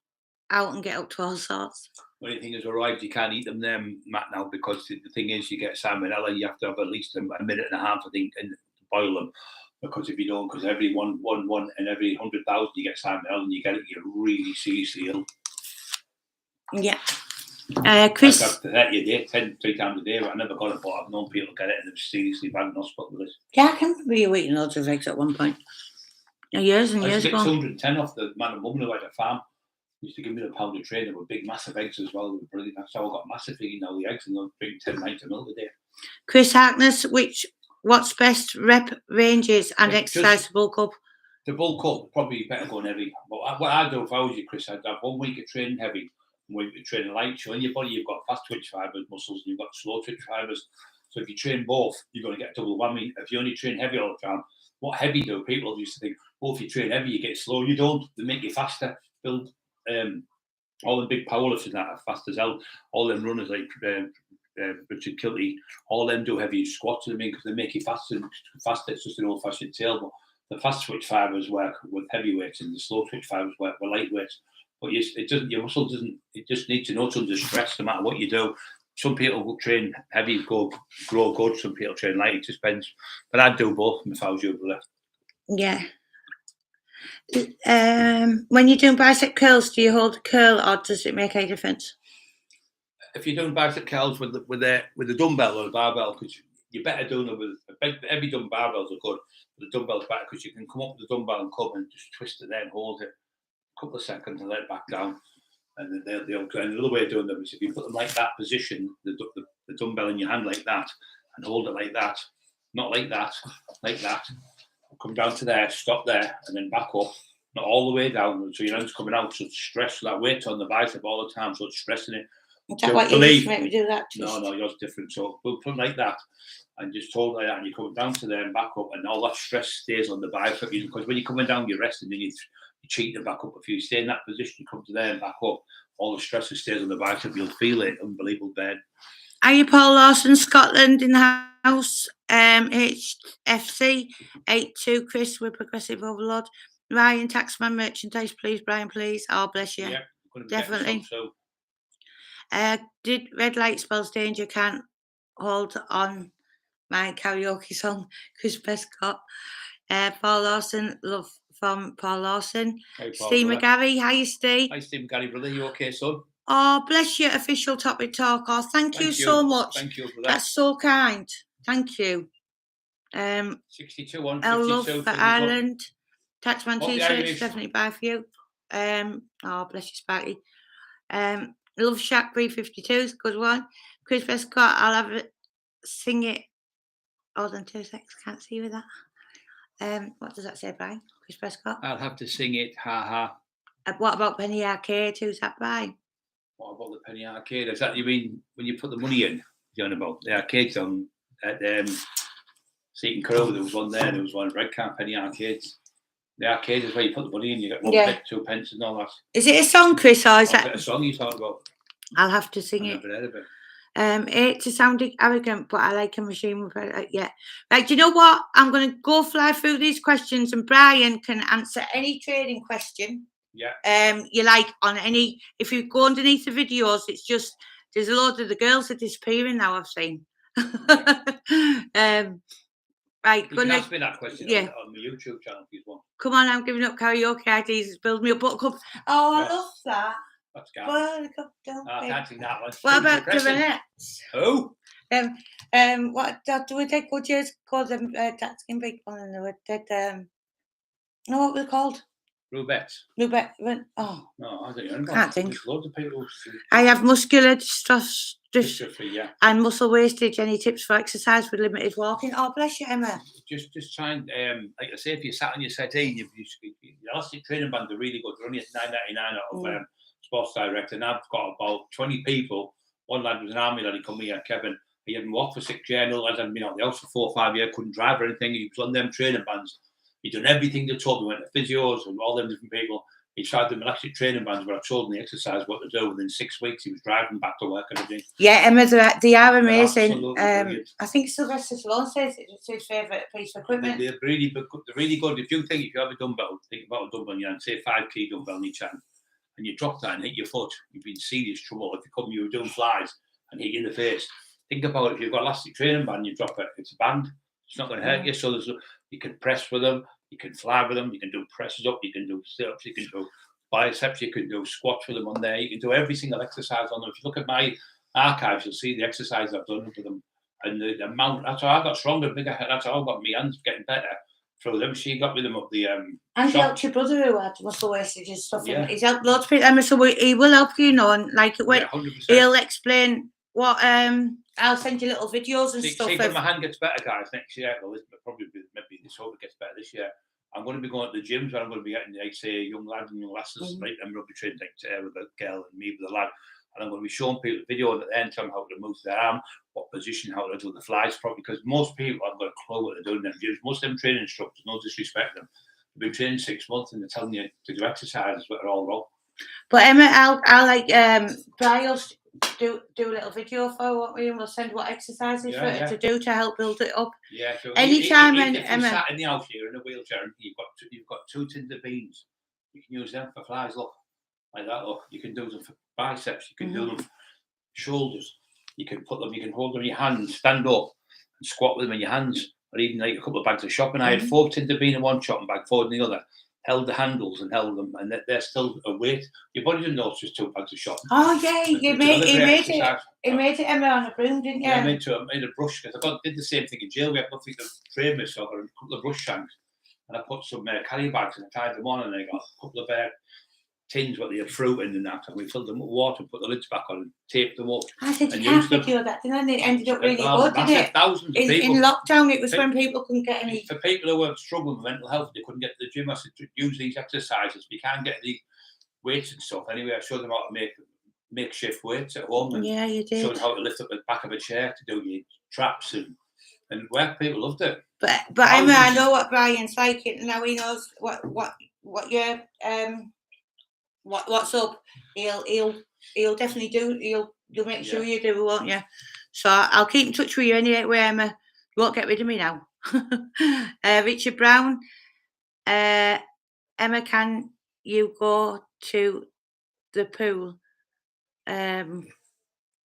out and get up to all sorts. The only thing is, arrived, you can't eat them then, Matt, now, because the thing is, you get salmonella, you have to have at least a minute and a half, I think, and boil them. Because if you don't, because every one and every 100,000 you get salmonella, and you get it, you're really seriously ill. Yeah. Chris, I've had it 3 times a day, but I never got it, but I've known people get it and they're seriously bad in hospital with this. Yeah, I can remember you eating loads of eggs at one point. Years and years ago. I used to get 210 off the man and woman who had a farm. He used to give me the pound of trade. They were big, massive eggs as well. They were brilliant. That's how I got massive eating all the eggs, and they'll drink 10 pints of milk a day. Chris Harkness, what's best rep ranges and exercise to bulk up? To bulk up, probably better going heavy. But what I do if I was you, Chris, I'd have 1 week of training heavy, 1 week of training light. So in your body, you've got fast twitch fibers, muscles, and you've got slow twitch fibers. So if you train both, you're going to get a double whammy. If you only train heavy all the time, what heavy do? People used to think, well, if you train heavy, you get slow. You don't. They make you faster. Build all the big powerlifters that are fast as hell. All them runners like Richard Kilty, all them do heavy squats. I mean, because they make you faster. It's just an old-fashioned tail. But the fast twitch fibers work with heavy weights, and the slow twitch fibers work with light weights. But it doesn't. Your muscle doesn't. It just needs to know it's under stress, no matter what you do. Some people will train heavy, grow good. Some people train light. It just depends. But I'd do both if I was you, brother. Yeah. When you're doing bicep curls, do you hold a curl, or does it make any difference? If you're doing bicep curls with the dumbbell or the barbell, because you're better doing it with every dumbbell. Barbells are good, but the dumbbell's better because you can come up with the dumbbell and come and just twist it there and hold it a couple of seconds and let it back down. And then they'll go. And another way of doing them is if you put them like that position, the dumbbell in your hand like that, and hold it like that, not like that, like that. Come down to there, stop there, and then back up, not all the way down. So your hand's coming out, so it's stress. So that weight on the bicep all the time, so it's stressing it. Is that what you used to make me do that? No, yours different. So we'll put like that, and just hold like that, and you come down to there and back up, and all that stress stays on the bicep. Because when you're coming down, you're resting, and you cheat it back up. If you stay in that position, you come to there and back up, all the stress that stays on the bicep, you'll feel it. Unbelievable bad. Are you Paul Lawson, Scotland in the house? HFC 82, Chris with Progressive Overload. Ryan, Taxman Merchandise, please, Brian, please. Oh, bless you. Yeah, definitely. Did red light spells danger? Can't hold on. My karaoke song, Chris Prescott. Paul Lawson, love from Paul Lawson. Hey, Paul, Steve brother. McGarry, hi Steve. Hi, Steve McGarry, brother. You okay, son? Oh, bless you, official topic talk. Oh, thank you so much. Thank you for that. That's so kind. Thank you. 62 on 52. I love for Ireland. Taxman t-shirts, definitely buy for you. Oh, bless you, Sparky. Love Shack 352 is a good one. Chris Prescott, I'll have it. Sing it. Hold on 2 seconds, can't see with that. What does that say, Brian? Chris Prescott? I'll have to sing it, ha. What about Penny Arcade? Who's that by? What about the Penny Arcade? Is that you mean when you put the money in? You're on about the arcades on at Cockerill. There was one there. There was one at Redcar, Penny Arcades. The arcade is where you put the money in. You get 1 pence, 2 pence, and all that. Is it a song, Chris, or is that a song you talk about? I'll have to sing it. I've never heard of it. Hate to sound arrogant, but I like a machine with yeah. Right, do you know what? I'm going to go fly through these questions, and Brian can answer any trading question. Yeah. You like on any. If you go underneath the videos, it's just there's a load of the girls are disappearing now. I've seen. Right, you can ask me that question on my YouTube channel if you want. Come on, I'm giving up karaoke ideas. Build me a buttercup. Oh, I love that. That's garbage. I can't sing that one. What about the Renettes? Who? What do we take good years called them? That's in big one and they did no, what were they called? Rubettes. Oh. No, I don't know. Can't think. There's loads of people. I have muscular dystrophy, yeah. And muscle wastage. Any tips for exercise with limited walking? Oh, bless you, Emma. Just try and, like I say, if you sat on your settee, your elastic training bands are really good. They're only $9.99 out of Sports Direct, and I've got about 20 people. One lad was an army lad, he come here, Kevin. He hadn't walked for 6 years, no lads hadn't been out of the house for 4 or 5 years, couldn't drive or anything. He was on them training bands. He'd done everything they told me, went to physios and all them different people. He tried them elastic training bands where I told him the exercise, what to do. Within 6 weeks, he was driving back to work and everything. Yeah, Emma, they are amazing. I think Sylvester Stallone says it's his favourite piece of equipment. They're really good. If you have a dumbbell, think about a dumbbell in your hand, say 5 kg dumbbell in each hand, and you drop that and hit your foot, you've been in serious trouble. If you were doing flies and hit you in the face, think about it. If you've got elastic training band, you drop it, it's a band. It's not going to hurt you. So you can press with them, you can fly with them, you can do presses up, you can do sit-ups, you can do biceps, you can do squats with them on there, you can do every single exercise on them. If you look at my archives, you'll see the exercise I've done with them. And the amount, that's how I got stronger, bigger. That's how I got my hands getting better through them. She got with them up the and he helped your brother who had muscle wastage and stuff. Yeah. He's helped lots of people. So he will help you, and like he'll explain what I'll send you little videos and stuff. See, when my hand gets better, guys, next year, well, maybe this hope it gets better this year. I'm going to be going to the gyms where I'm going to be getting, like, say, young lads and young lasses, like them rugby training, like, with a girl and me with a lad. And I'm going to be showing people the video at the end, telling them how to move their arm, what position, how to do the flies properly. Because most people haven't got a clue what they're doing in them gyms. Most of them training instructors, no disrespect them, they've been training 6 months and they're telling you to do exercises, but they're all wrong. But Emma, I'll like Brian do a little video for what we'll send what exercises for it to do to help build it up. Yeah. So anytime, if Emma. You're sat in the house here in a wheelchair and you've got 2 tins of beans, you can use them for flies. Look, like that. Look, you can do them for biceps. You can do them for shoulders. You can hold them in your hands, stand up, and squat with them in your hands, or even like a couple of bags of shopping. I had 4 tins of beans in one shopping bag, 4 in the other. Held the handles and held them, and they're still a weight. Your body doesn't know it's just 2 bags of shopping. Oh yeah, he made it, Emma, on a broom, didn't you? Yeah, I made a brush because I did the same thing in jail. We had nothing to frame this, so I got a couple of brush shanks, and I put some carry bags and I tied them on, and I got a couple of tins what they had fruit in and that, and we filled them with water, put the lids back on, and taped them up. I said you can't video that, didn't it? It ended up really good, didn't it? Thousands of people. In lockdown, it was when people couldn't get any. For people who were struggling with mental health, they couldn't get to the gym. I said use these exercises. We can't get the weights and stuff. Anyway, I showed them how to make makeshift weights at home. And you did. Showed them how to lift up the back of a chair to do your traps and work. People loved it. But I know what Brian's like, and now he knows what your what's up. He'll definitely do. You'll make sure you do, won't you? So I'll keep in touch with you anyway, Emma. You won't get rid of me now. Richard Brown, Emma, can you go to the pool?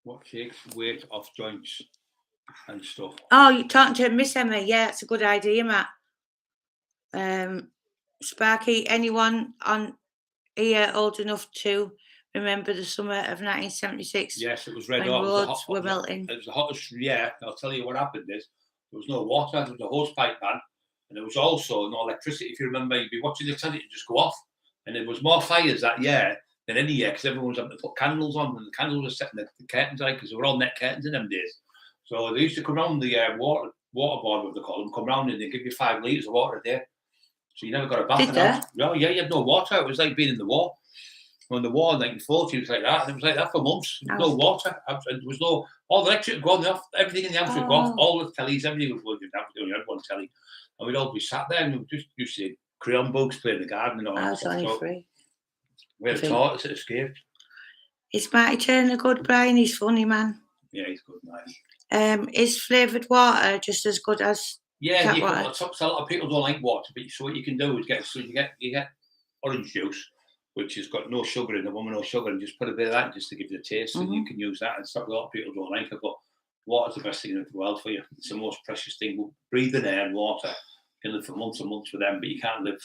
What takes weight off joints and stuff? Oh, you're talking to Miss Emma. Yeah, it's a good idea, Matt. Sparky, anyone on here old enough to remember the summer of 1976? Yes, it was red when hot. roads were melting. It was the hottest. Yeah, I'll tell you what happened is there was no water. There was a hose pipe ban, and there was also no electricity. If you remember, you'd be watching the telly and just go off, and there was more fires that year than any year because everyone was having to put candles on, and the candles were setting the curtains out because they were all net curtains in them days. So they used to come round the water board, what they call them, come round and they give you 5 litres of water a day. So you never got a bath. Did they? No, yeah, you had no water. It was like being in the war. When the war in 1940, it was like that. And it was like that for months. There was no water. There was no, all the electric gone off. Everything in the house would go off. All the tellies, everything was working. We only had one telly. And we'd all be sat there and we just used to see crayon bugs play in the garden and all that stuff. Only 3. We had a tortoise that escaped. Is Marty Turner good, Brian? He's funny, man. Yeah, he's good, man. Is flavoured water just as good as yeah, you water? can, a lot of people don't like water, but so what you can do is you get orange juice, which has got no sugar in the one with no sugar, and just put a bit of that just to give you a taste, and you can use that and stuff. A lot of people don't like it, but water's the best thing in the world for you. It's the most precious thing. Breathing air and water, you can live for months and months with them, but you can't live.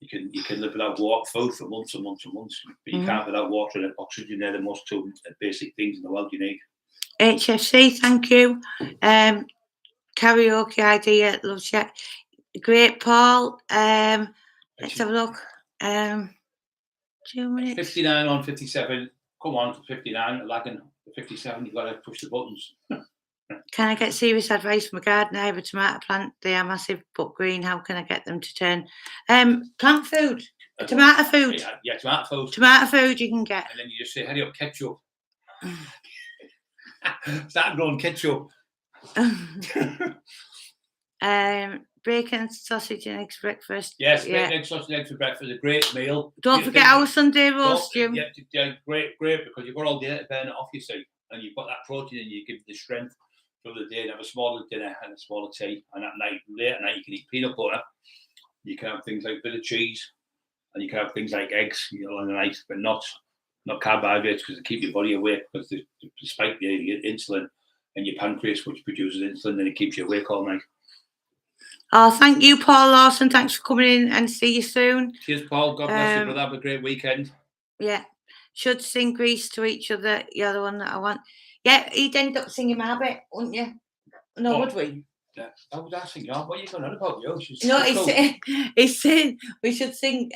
You can live without water, food for months and months and months, but you can't without water and oxygen. They're the most 2 basic things in the world you need. HFC, thank you. Karaoke idea, love chat. Great, Paul. Let's have a look. 2 minutes. 59 on 57. Come on, 59. Lagging 57. You've got to push the buttons. Can I get serious advice from a gardener? I have a tomato plant. They are massive but green. How can I get them to turn? Plant food. Tomato food. Yeah, tomato food. Tomato food you can get. And then you just say, hurry up, ketchup. Start growing ketchup. Bacon, sausage and eggs breakfast. Yes, bacon, eggs, sausage and eggs for breakfast. A great meal. Don't forget our Sunday roast, Jim. Yeah, great, because you've got all day to burn it off, you see. And you've got that protein and you give the strength through the day and have a smaller dinner and a smaller tea. And at night, late at night, you can eat peanut butter. You can have things like a bit of cheese. And you can have things like eggs, on the night, but not carbohydrates because they keep your body awake because they spike your insulin and your pancreas, which produces insulin, and it keeps you awake all night. Oh, thank you, Paul Lawson. Thanks for coming in and see you soon. Cheers, Paul. God bless you, brother. Have a great weekend. Yeah. Should sing Grease to each other. You're the one that I want. Yeah, he'd end up singing my bit, wouldn't you? No, would we? Yeah. I was asking you, what are you going on about, yo? No, he's saying we should sing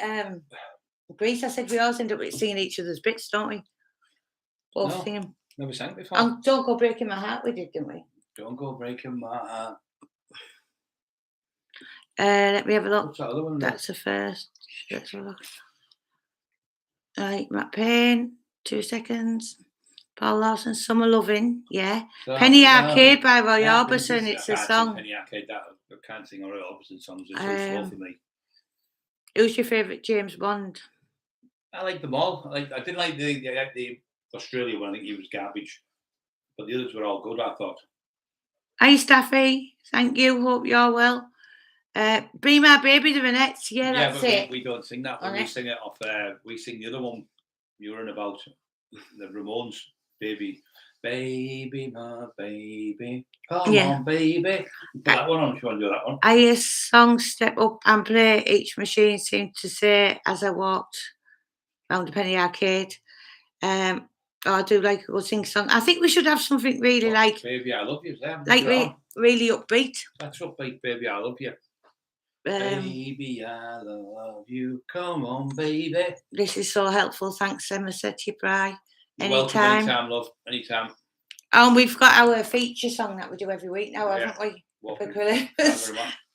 Grease. I said we always end up singing each other's bits, don't we? Both sing them. Never sang before. And Don't Go Breaking My Heart we did, didn't we? Don't Go Breaking My Heart. Let me have a look. What's that other one? That's the first. Let's have a look. Right, Matt Payne, 2 seconds. Paul Lawson, Summer Loving, yeah. Penny Arcade by Roy Orbison, it's a song. Penny Arcade, I can't sing Roy Orbison songs, it's so slow for me. Who's your favourite James Bond? I like them all. I didn't like the Australia one, I think he was garbage. But the others were all good, I thought. Hi, Staffy, thank you, hope you're well. Be My Baby, the Ronettes, yeah, that's it. We don't sing that one, we sing it off, we sing the other one you were in about, the Ramones, Baby, my baby, come on, baby. Put that one on if you want to do that one. I hear songs step up and play, each machine seemed to say as I walked round the Penny Arcade. I do like a good sing song. I think we should have something really like Baby, I Love You. Really upbeat. That's upbeat, Baby, I Love You. Baby, I love you. Come on, baby. This is so helpful. Thanks, Emma. Said to you, Bri. Anytime. Anytime, love. Anytime. And we've got our feature song that we do every week now, haven't we?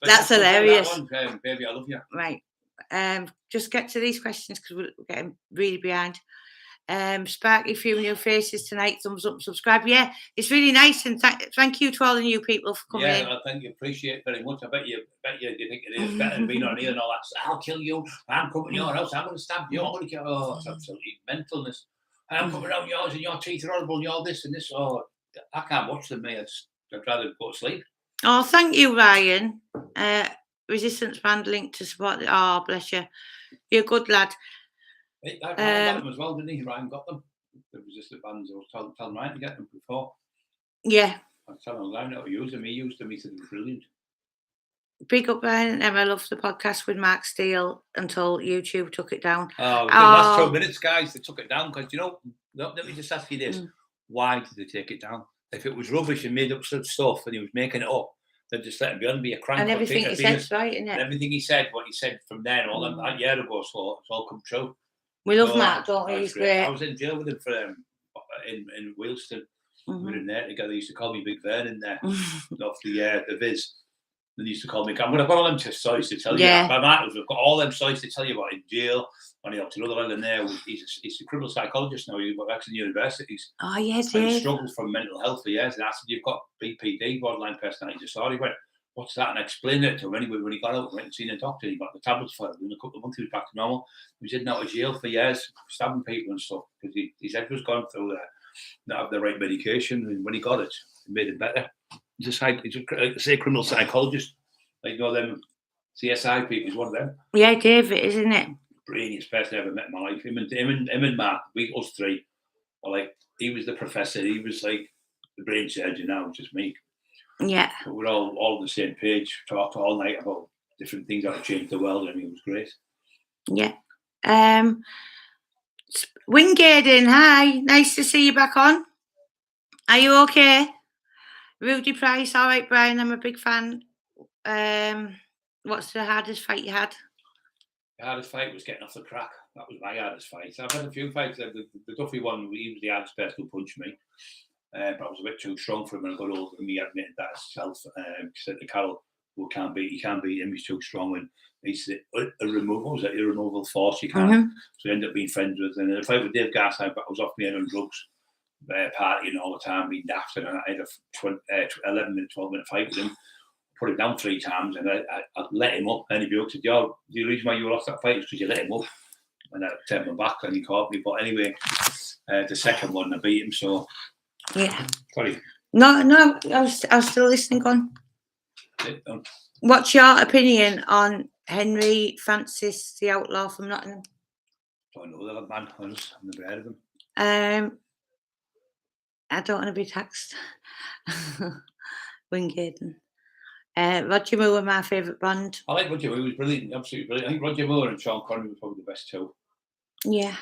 That's hilarious. That one, Baby, I Love You. Right. Just get to these questions because we're getting really behind. Sparky, few new faces tonight. Thumbs up, subscribe. Yeah, it's really nice, and thank you to all the new people for coming in. I think you appreciate it very much. I bet you think it is better than being on here and all that. I'll kill you. I'm coming to your house. I'm going to stab you. I'm going to kill. Oh, it's absolutely mentalness. I'm coming around yours, and your teeth are horrible, and you're this and this. Oh, I can't watch them, mate. I'd rather go to sleep. Oh, thank you, Ryan. Resistance band link to support. Oh, bless you. You're a good lad. Ryan got them as well, didn't he? Ryan got them. resistant bands. I was telling Ryan to get them before. Yeah. I was telling Ryan how to use them. He used them. He said they were brilliant. Big up Ryan and Emma. Loved the podcast with Mark Steele until YouTube took it down. Oh, the last 2 minutes, guys, they took it down because, let me just ask you this. Why did they take it down? If it was rubbish and made up such stuff and he was making it up, then just let him be on, be a crank. And everything he said's right, isn't it? And everything he said, what he said from then all that year ago, so it's all come true. We love Matt, don't we? He's great. I was in jail with him for in Wheelston. We were in there together. They used to call me Big Vern in there. Off the Viz. They used to call me. I've got all them stories to tell you. My Matt, we've got all them stories to tell you about in jail. On the other island there, he's a criminal psychologist now. He works in universities. Oh yes, he struggled from mental health for years. And I said, "You've got BPD, borderline personality disorder." He went, "What's that?" And I explained it to him. Anyway, when he got out, he went and seen a doctor. He got the tablets for it. In a couple of months, he was back to normal. He was in and out of jail for years, stabbing people and stuff because his head was gone through there. Not have the right medication, and when he got it, it made it better. He's just like say criminal psychologist, like them CSI people. He's one of them. Yeah, David, isn't it? Brainiest person I ever met in my life. Him and Mark, us three, were like he was the professor. He was like the brain surgeon. Now just me. Yeah. But we're all on the same page. Talked all night about different things that have changed the world, and it was great. Yeah. Wingaden, hi. Nice to see you back on. Are you okay? Rudy Price, all right, Brian. I'm a big fan. What's the hardest fight you had? The hardest fight was getting off the crack. That was my hardest fight. I've had a few fights. The Duffy one, he was the hardest person who punched me. But I was a bit too strong for him when I got older, and he admitted that himself. Said to Carol, "Well, he can't beat him. He's too strong." And he said, irremovable force. You can't. So I ended up being friends with him. And the fight with Dave Gass, I was off my head on drugs, partying all the time, being daft. And I had a 11-minute, 12-minute fight with him. Put him down 3 times, and I let him up. And he said, "Yo, the reason why you lost that fight is because you let him up." And I turned my back, and he caught me. But anyway, the second one, I beat him. So yeah. Sorry. No, I was still listening. On. What's your opinion on Henry Francis, the outlaw from Nottingham? Don't know that man. I've never heard of him. I don't want to be taxed. Wingaden. Roger Moore, my favourite band. I like Roger Moore. He was brilliant, absolutely brilliant. I think Roger Moore and Sean Connery were probably the best two. Yeah.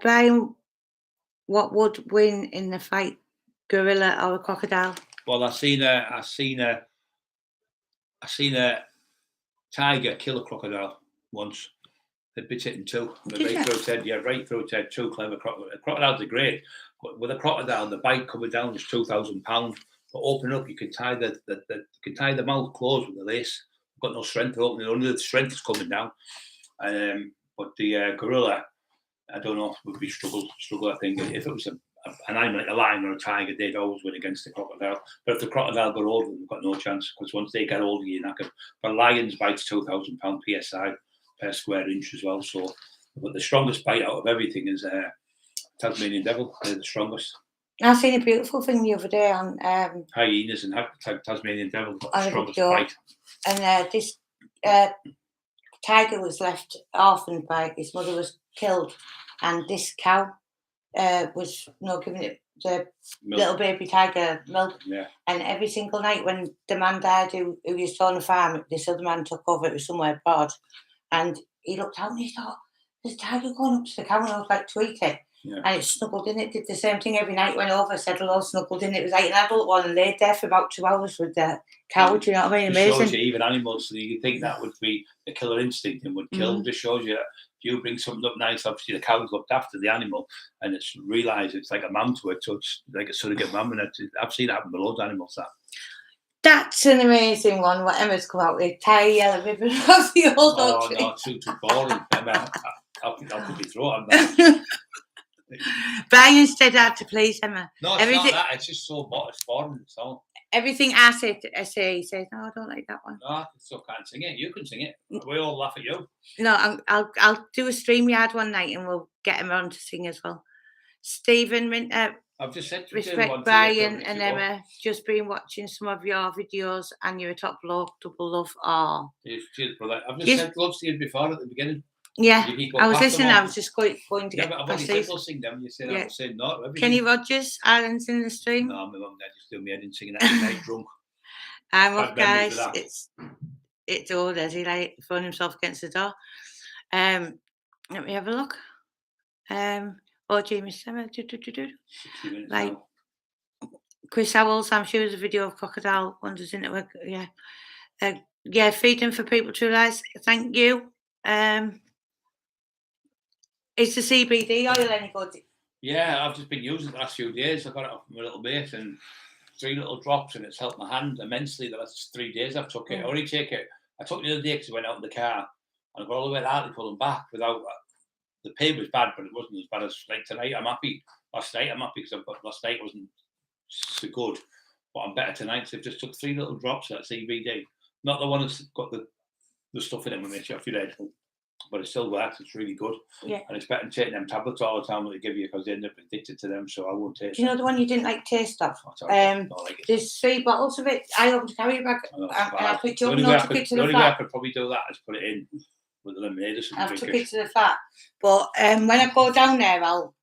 Brian, what would win in the fight, gorilla or a crocodile? Well, I seen a tiger kill a crocodile once. They'd bit it in two. Right through its head. Yeah, right through its head. Two clever crocodiles. Crocodiles are great, but with a crocodile, the bite coming down is £2,000. But open up, you can tie the mouth closed with the lace. Got no strength to open it. Only the strength is coming down. But the gorilla, I don't know, would be struggle. I think if it was an animal like a lion or a tiger, they'd always win against the crocodile. But if the crocodile got older, they've got no chance because once they get older, you're not going. But lions bites £2,000 psi per square inch as well. So, but the strongest bite out of everything is Tasmanian devil. They're the strongest. I seen a beautiful thing the other day on hyenas and Tasmanian devil got the strongest bite. And this tiger was left orphaned by his mother was killed, and this cow was giving it the milk. Little baby tiger milk. Yeah. And every single night when the man died who used to own a farm, this other man took over. It was somewhere abroad, and he looked out and he thought, "There's a tiger going up to the cow," and I was like, "Tweet it." Yeah. And it snuggled in it, did the same thing every night, went over, said hello, snuggled in it. It was like an adult one and laid there for about 2 hours with the cow. Do you know what I mean? Amazing. It shows you even animals, so you think that would be the killer instinct and would kill. Just shows you that if you bring something up nice, obviously the cow's looked after the animal and it's realised it's like a mum to it, so it's like a surrogate mum. And I've seen it happen with loads of animals. That's an amazing one, what Emma's come out with. Tie yellow ribbon across the old oak tree. No, too boring. Emma, I'll put me through it. Brian said that to please Emma. No, it's not that. It's just so boring. So everything I say, he says, "No, I don't like that one." No, I still can't sing it. You can sing it. We all laugh at you. No, I'll do a StreamYard one night and we'll get him on to sing as well. Stephen Minter. I've just said respect Brian and Emma. Just been watching some of your videos and you're a top bloke. Double love. Oh, cheers, brother. I've just said love to you before at the beginning. Yeah, You keep I going was past listening. them I all. was just going to Yeah, get but I've past only these. people sing them. You say Yeah. I'm saying no to everything. Kenny Rogers, Ireland's in the stream. No, my mum and dad just do me head and singing that every night drunk. I'm Bad up, memories of guys. that. It's old as he like throwing himself against the door. Let me have a look. Oh, Jamie Summer. 60 minutes Like now. Chris Howells, I'm sure there's a video of Cockerill wonders in it. Yeah. Yeah, feeding for people to realise. Thank you. Is the CBD oil any good? Yeah, I've just been using it the last few days. I got it off my little mate and 3 little drops, and it's helped my hand immensely. The last 3 days I've took it. I only take it. I took it the other day because I went out in the car and I got all the way to Hartlepool and back without. The pain was bad, but it wasn't as bad as like tonight. I'm happy. Last night I'm happy because last night wasn't so good, but I'm better tonight. So I've just took 3 little drops of that CBD. Not the one that's got the stuff in it that makes you off your head, but it still works. It's really good. Yeah. And it's better than taking them tablets all the time that they give you because they end up addicted to them. So I won't take. Do you know the one you didn't like taste of? Like There's 3 bottles of it. I hope to carry it back. I picked it up. The only way I could probably do that is put it in with the lemonade or something. I've took it to the fat. But when I go down there, I'll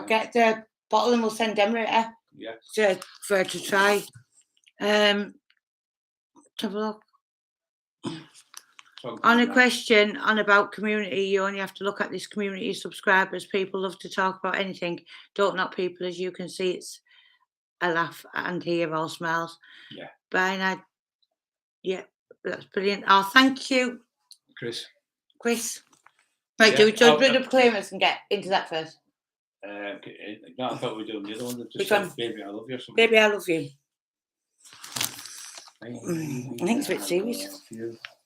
get the bottle and we'll send them right for her to try. Have a look. On a question on about community, you only have to look at this community subscribers. People love to talk about anything. Don't knock people, as you can see. It's a laugh and hear all smiles. Yeah. Bye, yeah, that's brilliant. Oh, thank you, Chris. Right, do we do the proclaimers and get into that first? No, I thought we were doing the other one. Which one? Baby, I love you. Baby, I love you. I think it's a bit serious.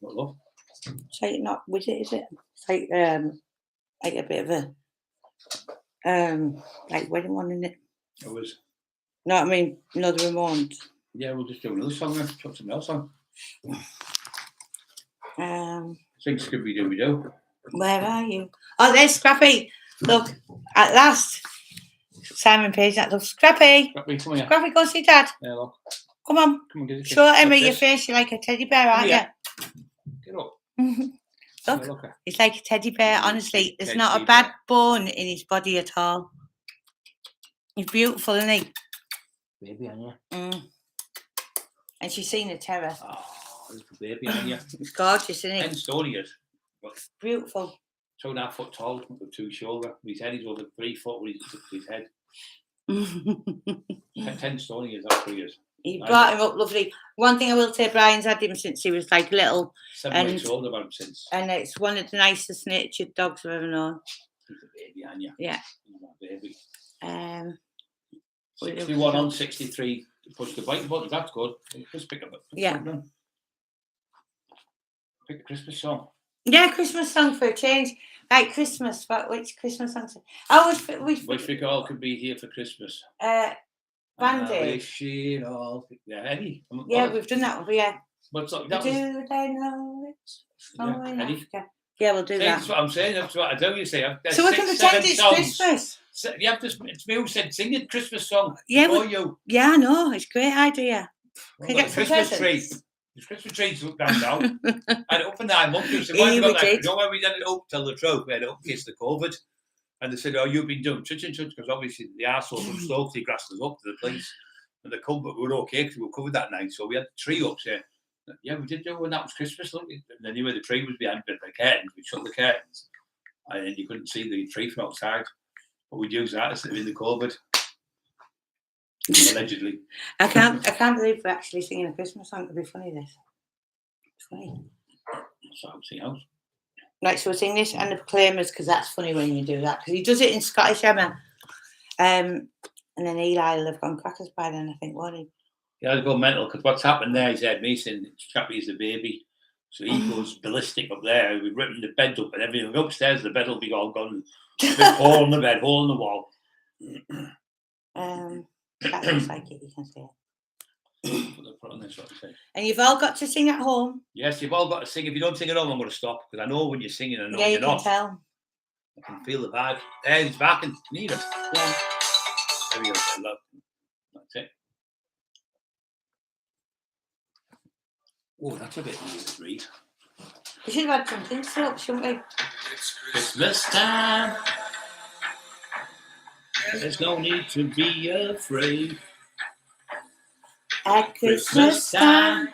What love? It's like not with it, is it? It's like a bit of a like wedding one, isn't it? It was. No, I mean another Ramones. Yeah, we'll just do another song then. Put something else on. Sing Scooby Dooby Doo. Where are you? Oh, there's Scrappy. Look, at last. Simon Page, that looks Scrappy. Scrappy, come here. Scrappy, go see Dad. Yeah, look. Come on. Come on, get it. Show Emma your face. You're like a teddy bear, aren't you? Get up. Look, he's like a teddy bear. Honestly, there's not a bad bone in his body at all. He's beautiful, isn't he? Baby, aren't you? And she's seen the terror. Oh, little baby, aren't you? It's gorgeous, isn't it? 10 stone he is. Beautiful. 2.5 foot tall with 2 shoulder. His head is over 3 foot with his head. 10 stone he is, that's who he is. He brought him up lovely. One thing I will say, Brian's had him since he was like little. 7 weeks old about him since. And it's one of the nicest natured dogs I've ever known. He's a baby, aren't you? Yeah. He's a baby. 61 on 63. Push the button button. That's good. Just pick up it. Yeah. Pick a Christmas song. Yeah, Christmas song for a change. Like Christmas. Which Christmas song? I wish we all could be here for Christmas. Band-Aid. Yeah, Eddie. Yeah, we've done that one. But yeah. But so, do they know it's snowing in Africa? Yeah, we'll do that. That's what I'm saying. That's what I tell you. Say. So we can pretend it's Christmas. So you have to. It's me who said sing a Christmas song. Yeah, you. Yeah, I know. It's a great idea. Well, can you get Christmas tree. The Christmas trees up down now. And up for 9 months. So why you got that? You know why we didn't up till the truth? We had it up against the COVID. And they said, "Oh, you've been doing such and such," because obviously the arsehole from Stokely grassed us up to the place. And the cover, but we were okay because we were covered that night. So we had the tree up there. Yeah, we did do when that was Christmas. Look, and anyway, the tree was behind the curtains. We shut the curtains, and then you couldn't see the tree from outside. But we'd use that in the cupboard, allegedly. I can't believe we're actually singing a Christmas song. It'd be funny. This. It's funny. So I'll sing out. Right, so we'll sing this and the Proclaimers because that's funny when you do that because he does it in Scottish, Emma. And then Eli will have gone crackers by then, I think, won't he? Yeah, I'd go mental because what's happened there is he had me saying Chappie is a baby. So he goes ballistic up there. We've ripped the beds up and everything. Upstairs, the bed will be all gone. Big hole in the bed, hole in the wall. That looks like it, you can see it. Put on this, what I say. And you've all got to sing at home. Yes, you've all got to sing. If you don't sing at home, I'm going to stop because I know when you're singing, I know yeah, you're not. You can tell. I can feel the vibe. There, he's back and need it. Yeah. There we go. Look. That's it. Oh, that's a bit easy to read. We should have had something up, shouldn't we? Christmas time. There's no need to be afraid. At Christmas time,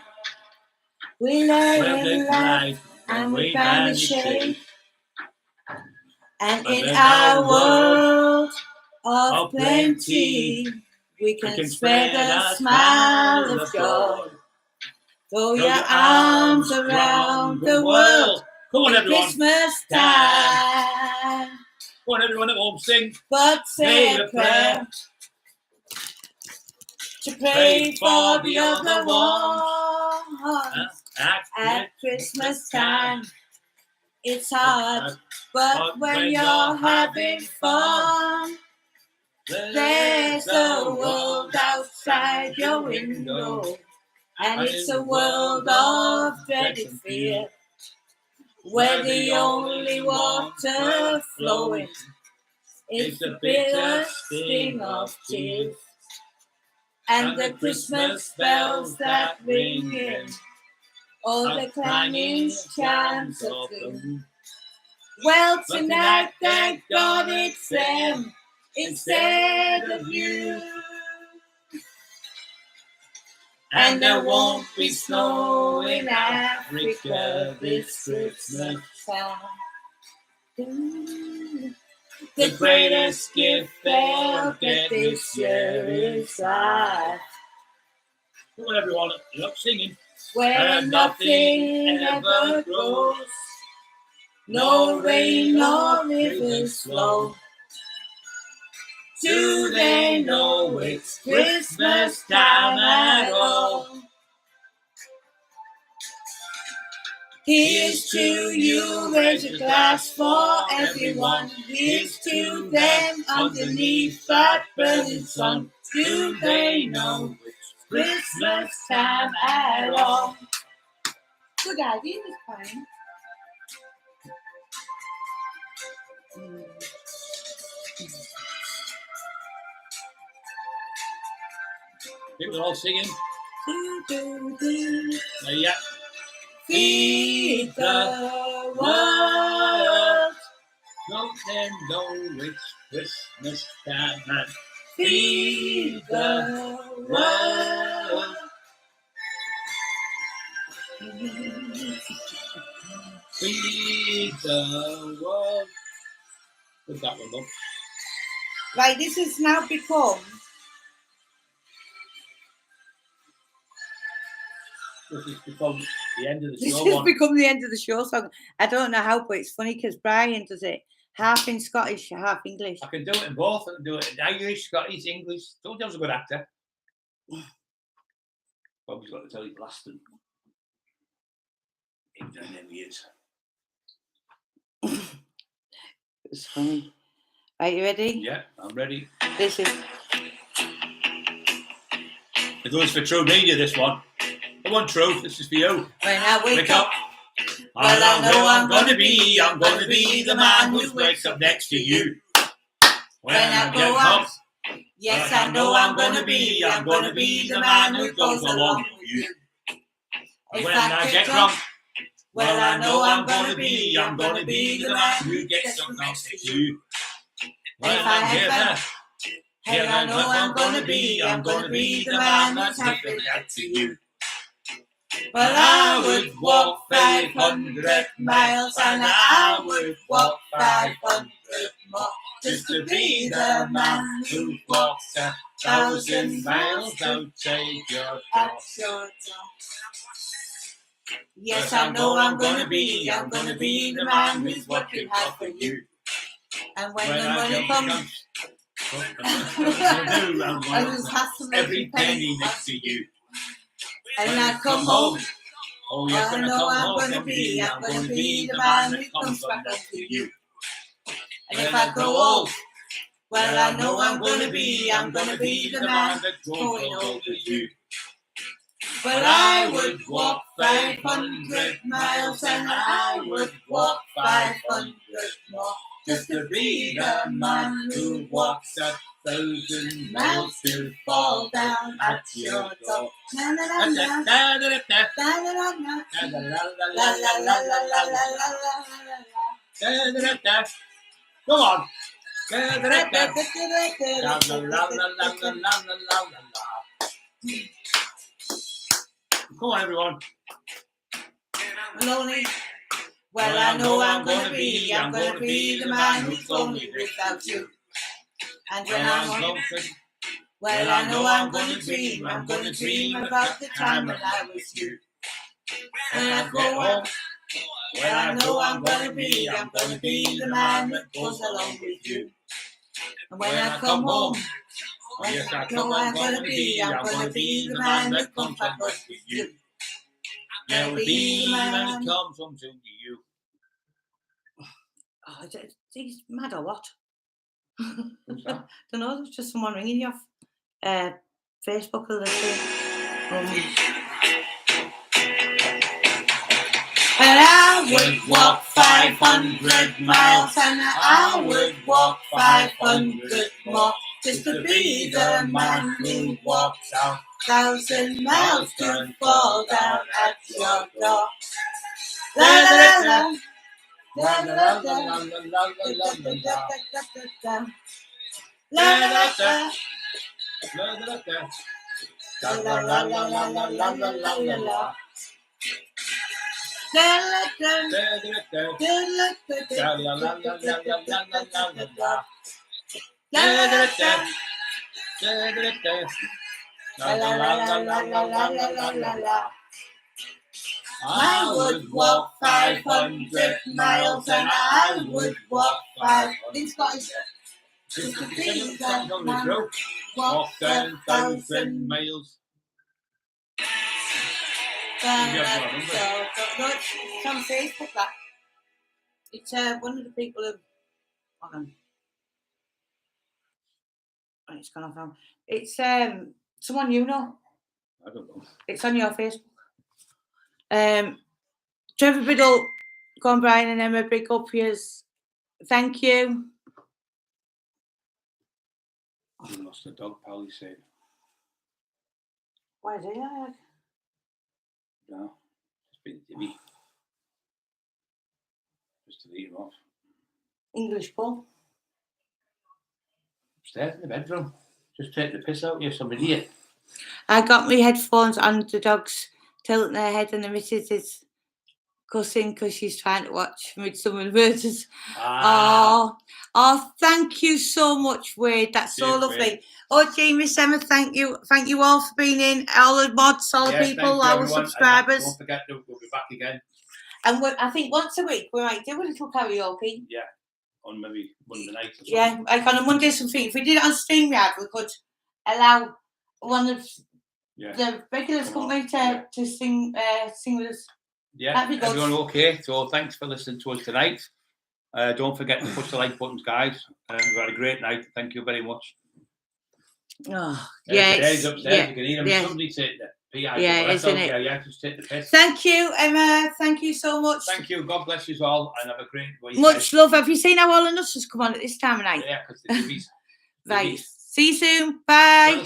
we light the a light and we find the shade. And in our world of plenty, we can spread a smile of joy. Throw your arms around the world. Come on, everyone. Christmas time. Come on, everyone at home, sing. But say a prayer to pray for the other ones. At Christmas time, it's hard, but when you're having fun, there's a world outside your window, and it's a world of dread and fear, where the only water flowing is the bitter sting of tears, and the Christmas bells that ring in, all the clanging chants of doom. Well, tonight, thank God it's them instead of you. And there won't be snow in Africa this Christmas time. The greatest gift they'll get this year is life. Come on, everyone, you're not singing. Where nothing ever grows, no rain nor rivers flow. Do they know it's Christmas time at all? Here's to you, raise a glass for everyone. Here's to them underneath that burning sun. Do they know it's Christmas time at all? Good idea, this time. People are all singing. Yeah. Feed the world. Don't they know it's Christmas time? And Feed the world. Feed the world. Put that one up. Right, this has now become. This has become the end of the This show. has become the end of the show song. I don't know how, but it's funny because Brian does it half in Scottish, half English. I can do it in both. I can do it in Irish, Scottish, English. Told you I was a good actor. Bob's got to tell you blasting. He's done them years. It's funny. Are you ready? Yeah, I'm ready. This is. It goes for True Media, this one. Come on, True, this is for you. When I wake up. Well, I know I'm gonna be the man who wakes up next to you. When I get up, yes, I know I'm gonna be the man who goes along with you. When I get drunk, well, I know I'm gonna be the man who gets up next to you. When I get there, hell, I know I'm gonna be the man who's happy next to you. Well, I would walk 500 miles and I would walk 500 more just to be the man who walks 1,000 miles. Don't take your door. Yes, I know I'm gonna be the man who's working hard for you. And when the money comes, I just have to make every penny next to you. And I come home. Oh, yes, I know I'm gonna be the man who comes back up to you. And if I grow old, well, I know I'm gonna be the man that's going over you. But I would walk 500 miles and I would walk 500 more just to be the man who walks 1,000 miles to fall down at your door. Na, na, na, na. Da, da, da, na. La, la, la, la, la, la, la, la. Go on. Come on, everyone. Lonely. Well, I know I'm gonna be the man who's lonely without you. And when I'm homesick, well, I know I'm gonna dream about the time when I was you. When I go home, well, I know I'm gonna be the man that goes along with you. And when I come home, yes, I know I'm gonna be the man that comes back with you. I'll be the man who comes home to you. Oh, he's mad or what? Who's that? Don't know. There's just someone ringing you off Facebook or And I would walk 500 miles, and I would walk 500 more, just to be the man who walks 1,000 miles to fall down at your door. La la la. La la la la la la I would walk 500 miles, and I would walk 500 miles. Just to be the man Walk 10,000 miles. It's on Facebook, that. It's one of the people who... Hold on. Oh, it's gone off now. It's someone you know. I don't know. It's on your Facebook. Trevor Biddle, go on, Brian and Emma, big up yours. Thank you. You lost the dog, pal, he said. Why did I? No, it's been Jimmy. Just to leave him off. English Paul. Upstairs in the bedroom. Just take the piss out of you, some idiot. I got my headphones on, the dog's tilting their head, and the missus is cussing because she's trying to watch Midsummer Murders. Oh, thank you so much, Wade. That's so lovely. Wade. Oh, Jamie, Emma, thank you all for being in. All the mods, all the people, our subscribers. Don't forget, we'll be back again. And I think once a week we might do a little karaoke. Yeah, on maybe Monday night or something. Yeah, like on a Monday something. If we did it on StreamYard, we could allow one of the regulars, couldn't we, to sing with us. Yeah, everyone okay. So thanks for listening to us tonight. Don't forget to push the like buttons, guys. We've had a great night. Thank you very much. Oh, yeah. Upstairs, you can hear them. Somebody take the PI. Yeah, isn't it? Yeah, just take the piss. Thank you, Emma. Thank you so much. Thank you. God bless you all, and have a great week. Much love. Have you seen how all the nuts come on at this time of night? Yeah, because the babies. Right. See you soon. Bye.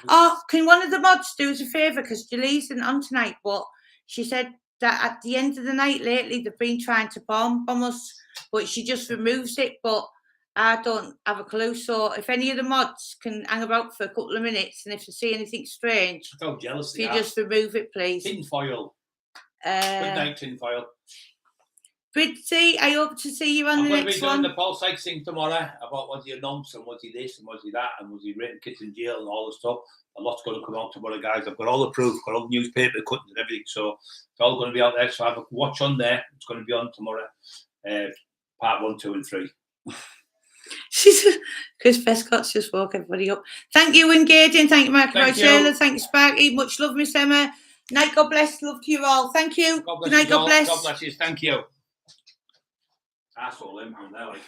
Oh, can one of the mods do us a favour? Because Julie's isn't on tonight, but she said that at the end of the night lately they've been trying to bomb us, but she just removes it. But I don't have a clue. So if any of the mods can hang about for a couple of minutes, and if they see anything strange, I felt jealous. If you just remove it, please. Tinfoil. Good night, tinfoil. Bridgie, I hope to see you on the next one. I'm going to be doing the Paul Sykes thing tomorrow about was he a nonce and was he this and was he that and was he written kids in jail and all the stuff. A lot's going to come out tomorrow, guys. I've got all the proof, got all the newspaper cuttings and everything, so it's all going to be out there. So I have a watch on there. It's going to be on tomorrow, part 1, 2, and 3. Chris Prescott's just woke everybody up. Thank you, Engaging. Thank you, Mark Taylor. Thank you, Sparky. Much love, Miss Emma. Night, God bless. Love to you all. Thank you. God bless. Good night, God bless. God bless you. Thank you. Asshole him, I'm there, like.